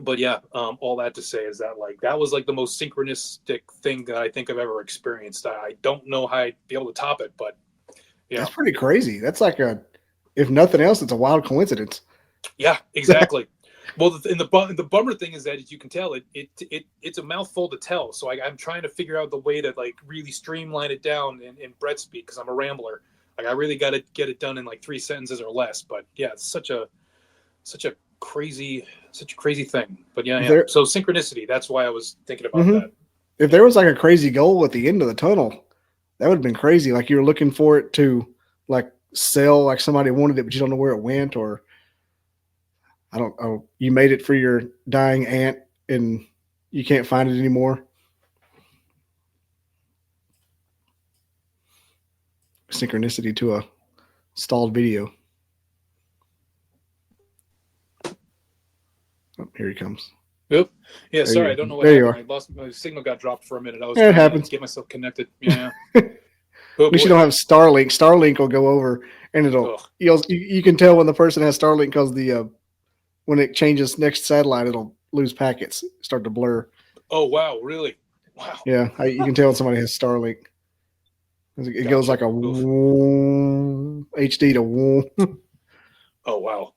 but yeah, all that to say is that that was the most synchronistic thing that I think I've ever experienced. I don't know how I'd be able to top it, but yeah, that's pretty crazy. That's if nothing else, it's a wild coincidence. Yeah, exactly. Well, the bummer thing is that, as you can tell, it's a mouthful to tell. So I'm trying to figure out the way to really streamline it down in Brett speak, because I'm a rambler. I really got to get it done in 3 sentences or less. But yeah, it's such a crazy thing. But yeah. So synchronicity. That's why I was thinking about that. If there was a crazy goal at the end of the tunnel, that would have been crazy. You were looking for it to sell, somebody wanted it, but you don't know where it went, or I don't know, you made it for your dying aunt and you can't find it anymore. Synchronicity to a stalled video. Oh, here he comes. Yep. Yeah, there sorry, I don't know what there happened. I lost my signal, got dropped for a minute. I was it trying happens. to get myself connected. Yeah. At least you don't have Starlink. Starlink will go over, and you can tell when the person has Starlink, because when it changes next satellite, it'll lose packets, start to blur. Oh wow, really? Wow. Yeah, you can tell when somebody has Starlink. It Gotcha. goes like a HD to Oh wow.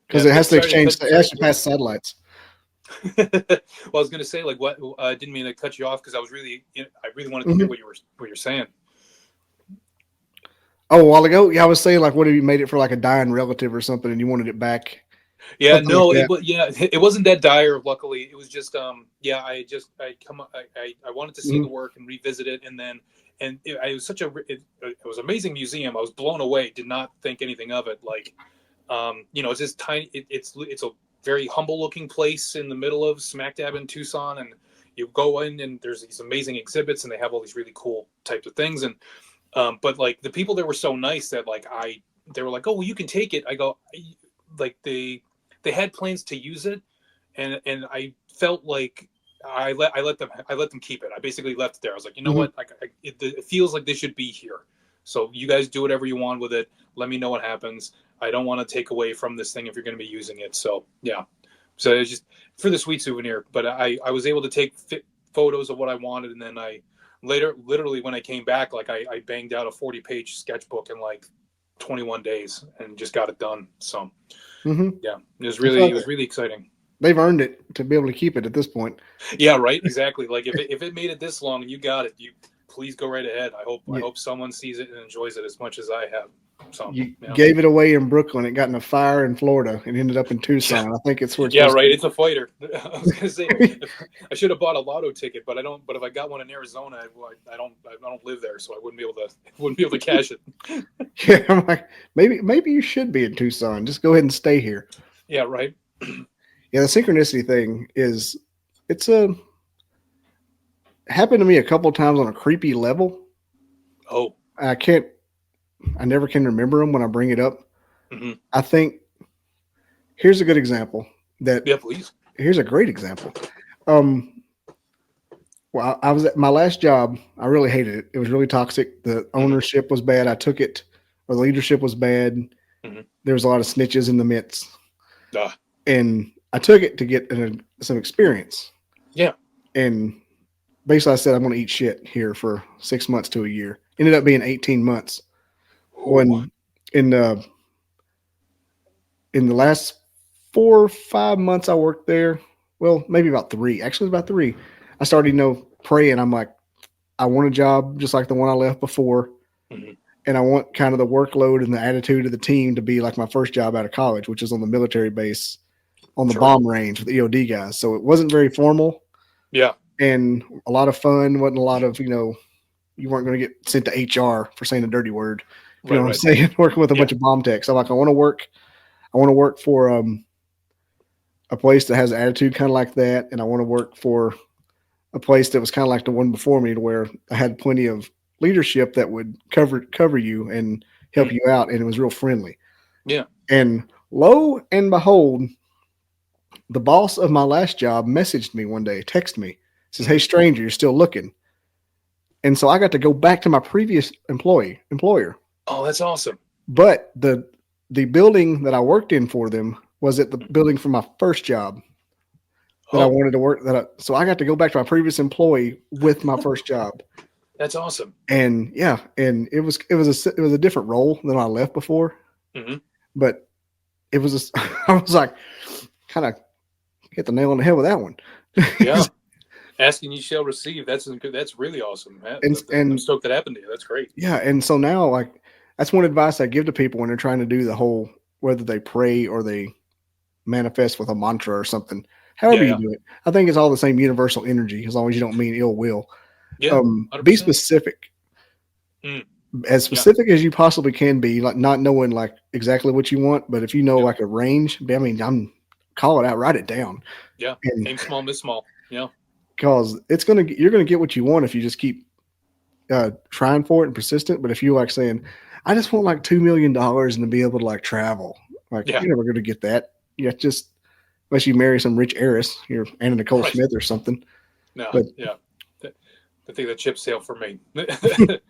because Yeah. it has to Sorry to exchange. cut. It has to pass satellites. Well, I was going to say, like, what? I didn't mean to cut you off because I really wanted to hear what you're saying. Oh, a while ago, yeah, I was saying like, what if you made it for like a dying relative or something, and you wanted it back? Yeah, Something like no, that. it wasn't that dire. Luckily, it was just yeah. I wanted to see the work and revisit it, and then it was such it was an amazing museum. I was blown away. Did not think anything of it. Like, it's just tiny. It's a very humble looking place in the middle of smack dab in Tucson, and you go in and there's these amazing exhibits, and they have all these really cool types of things, and but like the people there were so nice that like they were like, oh well, you can take it. I go like they had plans to use it, and I felt like I let them keep it. I basically left it there. I was like, you know what, like it feels like this should be here. So you guys do whatever you want with it. Let me know what happens. I don't want to take away from this thing if you're going to be using it. So yeah, so it's just for the sweet souvenir. But I was able to take photos of what I wanted, and then I literally when I came back, like I banged out a 40-page sketchbook in like 21 days and just got it done. So yeah, it was really exciting. They've earned it to be able to keep it at this point. Yeah, right. Exactly. Like if it made it this long and you got it, you please go right ahead. I hope someone sees it and enjoys it as much as I have. So you gave it away in Brooklyn. It got in a fire in Florida and ended up in Tucson. I think it's where it's right. It's a fighter. I was gonna say I should have bought a lotto ticket, but I don't. But if I got one in Arizona, I don't live there, so I wouldn't be able to cash it. Yeah, I'm like maybe you should be in Tucson. Just go ahead and stay here. Yeah, right. Yeah, the synchronicity thing happened to me a couple of times on a creepy level. Oh, I never can remember them when I bring it up. I think here's a good example. Please. Here's a great example. Well, I was at my last job. I really hated it. It was really toxic. The ownership was bad. I took it, or the leadership was bad. There was a lot of snitches in the midst. And I took it to get some experience. Yeah. And basically I said, I'm going to eat shit here for 6 months to a year. Ended up being 18 months. When in the last 4 or 5 months I worked there, well, maybe about 3, actually about 3, I started, praying. I'm like, I want a job just like the one I left before. And I want kind of the workload and the attitude of the team to be like my first job out of college, which is on the military base on the bomb range with EOD guys. So it wasn't very formal. Yeah. And a lot of fun. Wasn't a lot of, you weren't going to get sent to HR for saying a dirty word. You know what I'm saying? Working with a bunch of bomb techs. I'm like, I want to work for a place that has an attitude kind of like that. And I want to work for a place that was kind of like the one before me, to where I had plenty of leadership that would cover you and help you out. And it was real friendly. Yeah. And lo and behold, the boss of my last job messaged me one day, texted me, says, "Hey, stranger, you're still looking." And so I got to go back to my previous employer. Oh, that's awesome. But the building that I worked in for them was at the building for my first job that I wanted to work. So I got to go back to my previous employee with my first job. That's awesome. And yeah, and it was a different role than I left before. But it was I was like, kind of hit the nail on the head with that one. Yeah. Asking you shall receive. That's really awesome. And I'm stoked that happened to you. That's great. Yeah. And so now, like, that's one advice I give to people when they're trying to do the whole, whether they pray or they manifest with a mantra or something, however you do it. I think it's all the same universal energy, as long as you don't mean ill will. Yeah, be specific. As specific as you possibly can be, like not knowing like exactly what you want, but if you know like a range, I'm call it out, write it down. Yeah. Aim small, miss small. Yeah. Because you're gonna get what you want if you just keep trying for it and persistent. But if you like saying, I just want like $2 million and to be able to like travel, like you're never gonna get that. Yeah, just unless you marry some rich heiress, you're Anna Nicole Smith or something. No, but, I think the chip sale for me.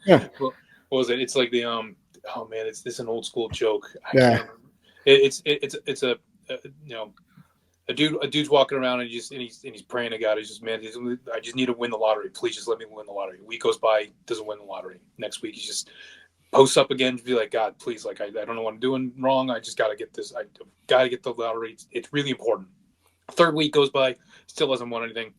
Yeah. What was it? It's like the oh man, it's an old school joke. Yeah. It's a A dude's walking around and he's praying to God. He's just, man, I just need to win the lottery. Please just let me win the lottery. A week goes by, doesn't win the lottery. Next week he just posts up again to be like, God, please, like I don't know what I'm doing wrong. I just got to get this. I got to get the lottery. It's really important. Third week goes by, still doesn't want anything.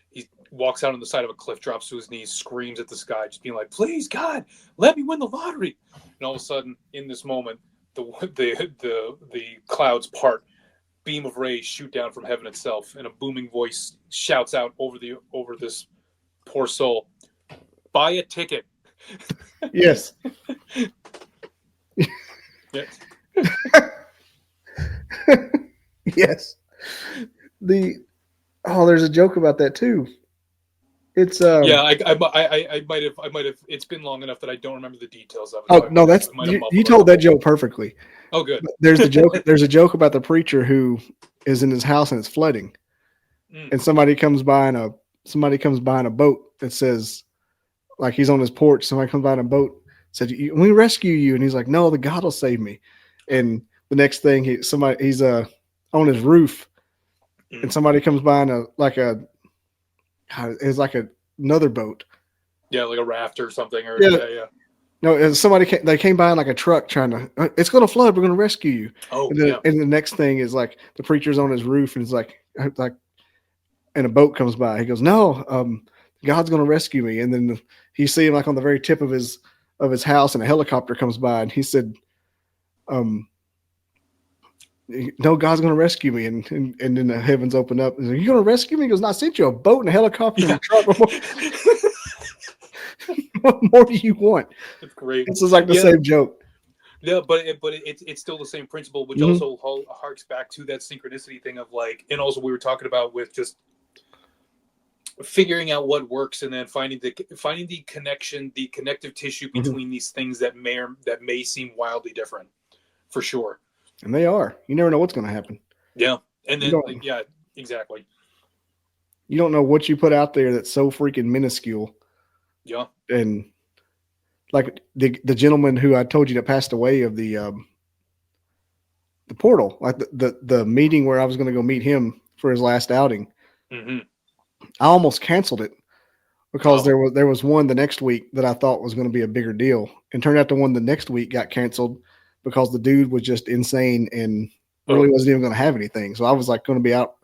He walks out on the side of a cliff, drops to his knees, screams at the sky, just being like, please, God, let me win the lottery. And all of a sudden, in this moment, the clouds part. Beam of rays shoot down from heaven itself, and a booming voice shouts out over this poor soul, buy a ticket. Yes. Yes. Yes. There's a joke about that too. It's yeah, I might have. It's been long enough that I don't remember the details of it. Oh no, that's you told that joke perfectly. Oh, good. There's a joke. There's a joke about the preacher who is in his house and it's flooding, and somebody comes by in a boat that says, like he's on his porch. Somebody comes by in a boat, said, "We rescue you," and he's like, "No, the God will save me." And the next thing, he's on his roof, and somebody comes by in another boat. Yeah, like a raft or something. Or yeah. No, they came by in like a truck trying to, it's going to flood. We're going to rescue you. Oh, and the next thing is like the preacher's on his roof and it's like, and a boat comes by. He goes, "No, God's going to rescue me." And then he see him like on the very tip of his house, and a helicopter comes by, and he said, "No, God's going to rescue me." And then the heavens open up. And "Are you going to rescue me?" He goes, "No, I sent you a boat and a helicopter and a truck." What more do you want? That's great. This is like the same joke. Yeah, but it's still the same principle, which also harks back to that synchronicity thing of like, and also we were talking about with just figuring out what works, and then finding the connection, the connective tissue between these things that may seem wildly different, for sure. And they are. You never know what's going to happen. Yeah, and then yeah, exactly. You don't know what you put out there that's so freaking minuscule. Yeah. And like the gentleman who I told you that passed away of the portal, like the meeting where I was going to go meet him for his last outing. Mm-hmm. I almost canceled it because there was one the next week that I thought was going to be a bigger deal, and turned out the one the next week got canceled because the dude was just insane and really wasn't even going to have anything. So I was like going to be out.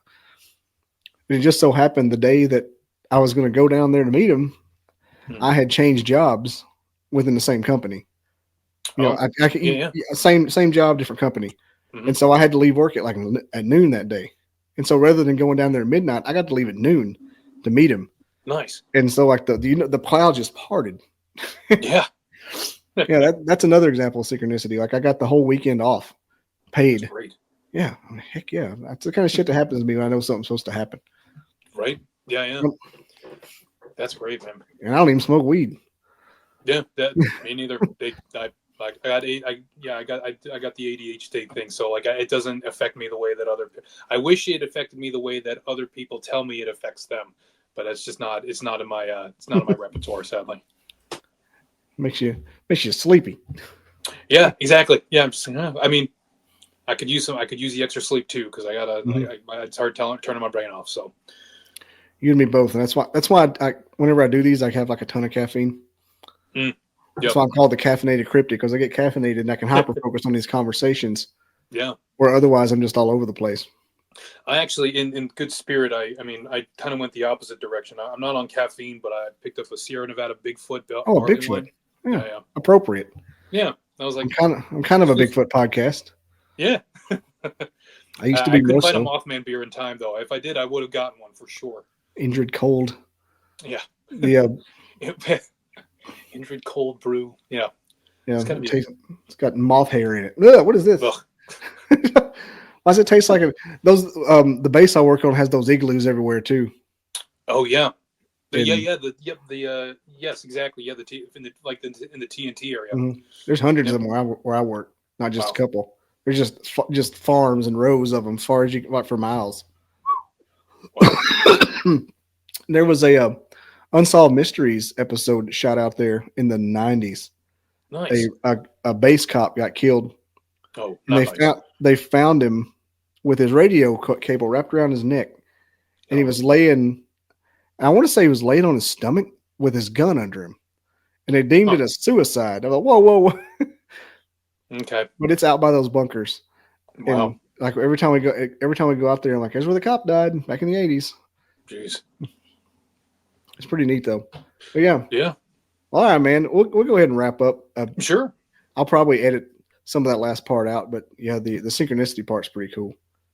And it just so happened the day that I was going to go down there to meet him, I had changed jobs within the same company. Same job, different company. Mm-hmm. And so I had to leave work at noon that day. And so rather than going down there at midnight, I got to leave at noon to meet him. Nice. And so like the cloud just parted. Yeah. Yeah, that's another example of synchronicity. Like I got the whole weekend off, paid. That's great. Yeah, heck yeah. That's the kind of shit that happens to me when I know something's supposed to happen. Right. Yeah. That's great, man. And I don't even smoke weed. Yeah, me neither. I got the ADHD thing, so like it doesn't affect me the way that I wish it affected me the way that other people tell me it affects them, but it's just not. It's not in my repertoire, sadly. Makes you sleepy. Yeah, exactly. Yeah, I mean, I could use the extra sleep too, because it's hard turning my brain off. So you and me both, and that's why whenever I do these, I have like a ton of caffeine. That's why I'm called the caffeinated cryptic, because I get caffeinated and I can hyper focus on these conversations. Yeah. Where otherwise I'm just all over the place. I actually, in good spirit, I kind of went the opposite direction. I'm not on caffeine, but I picked up a Sierra Nevada Bigfoot. Bigfoot. Yeah. Appropriate. Yeah. I was like, I'm kind of a Bigfoot podcast. Yeah. I used to be. I couldn't find a Mothman beer in time, though. If I did, I would have gotten one for sure. Injured Cold. Yeah. The Injured Cold Brew. Yeah. Yeah. It's got moth hair in it. Ugh, what is this? Why does it taste like those? The base I work on has those igloos everywhere too. Oh yeah. Yes, exactly. Yeah, in the TNT area. Mm-hmm. There's hundreds of them where I work, not just a couple. There's just farms and rows of them, far as you like for miles. Wow. There was a Unsolved Mysteries episode shot out there in the 90s. Nice. A base cop got killed. Oh, and they found him with his radio cable wrapped around his neck, and he was Oh. laying. I want to say he was laying on his stomach with his gun under him, and they deemed it a suicide. I thought, whoa, whoa, whoa! Okay. But it's out by those bunkers. Wow. And like every time we go out there, I'm like, here's where the cop died back in the 80s. Jeez. It's pretty neat though. But yeah. Yeah. All right, man. We'll go ahead and wrap up. Sure. I'll probably edit some of that last part out, but yeah, the synchronicity part's pretty cool.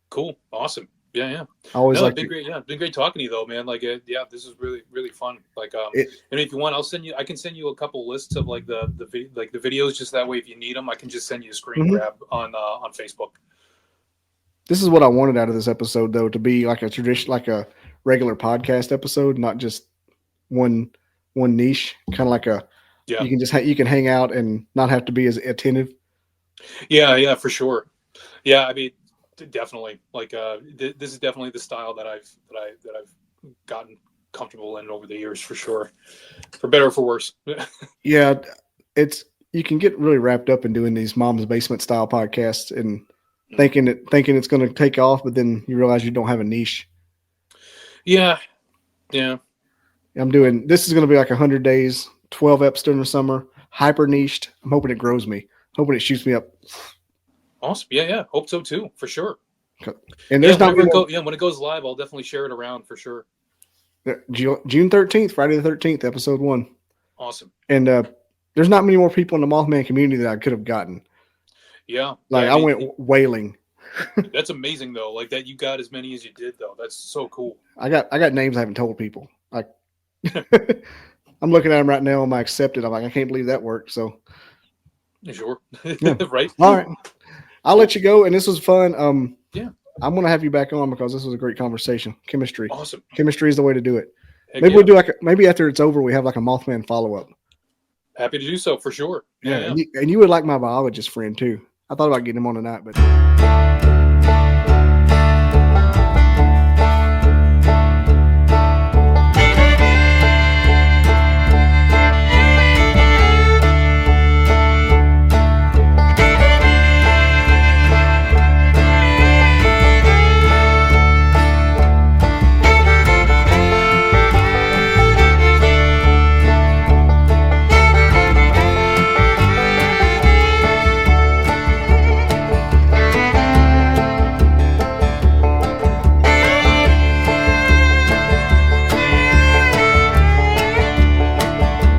Cool. Awesome. Yeah, yeah. I always No, like it's been great. Yeah, it's been great talking to you though, man. Like, yeah, this is really, really fun. Like, and if you want, I can send you a couple lists of like the videos. Just that way, if you need them, I can just send you a screen grab on Facebook. This is what I wanted out of this episode, though, to be like a tradition, like a regular podcast episode, not just one niche. Kind of like you can just you can hang out and not have to be as attentive. Yeah, for sure. Yeah, I mean, definitely. Like, this is definitely the style that I've gotten comfortable in over the years, for sure, for better or for worse. Yeah, you can get really wrapped up in doing these mom's basement style podcasts and thinking it's going to take off, but then you realize you don't have a niche. Yeah. This is going to be like 100 days, 12 eps during the summer, hyper niched. I'm hoping it grows me. Hoping it shoots me up. Awesome. Yeah. Hope so too, for sure. And there's when it goes live, I'll definitely share it around for sure. June 13th, Friday the 13th, episode 1. Awesome. And there's not many more people in the Mothman community that I could have gotten. Yeah. Like I went wailing. That's amazing though. Like that you got as many as you did though. That's so cool. I got names I haven't told people. Like I'm looking at them right now. I'm accepted. I'm like, I can't believe that worked. So sure. Yeah. Right. All right. I'll let you go. And this was fun. Yeah. I'm going to have you back on because this was a great conversation. Chemistry. Awesome. Chemistry is the way to do it. Heck Maybe yeah. we'll do maybe after it's over, we have like a Mothman follow-up. Happy to do so for sure. Yeah. And you would like my biologist friend too. I thought about getting him on tonight, but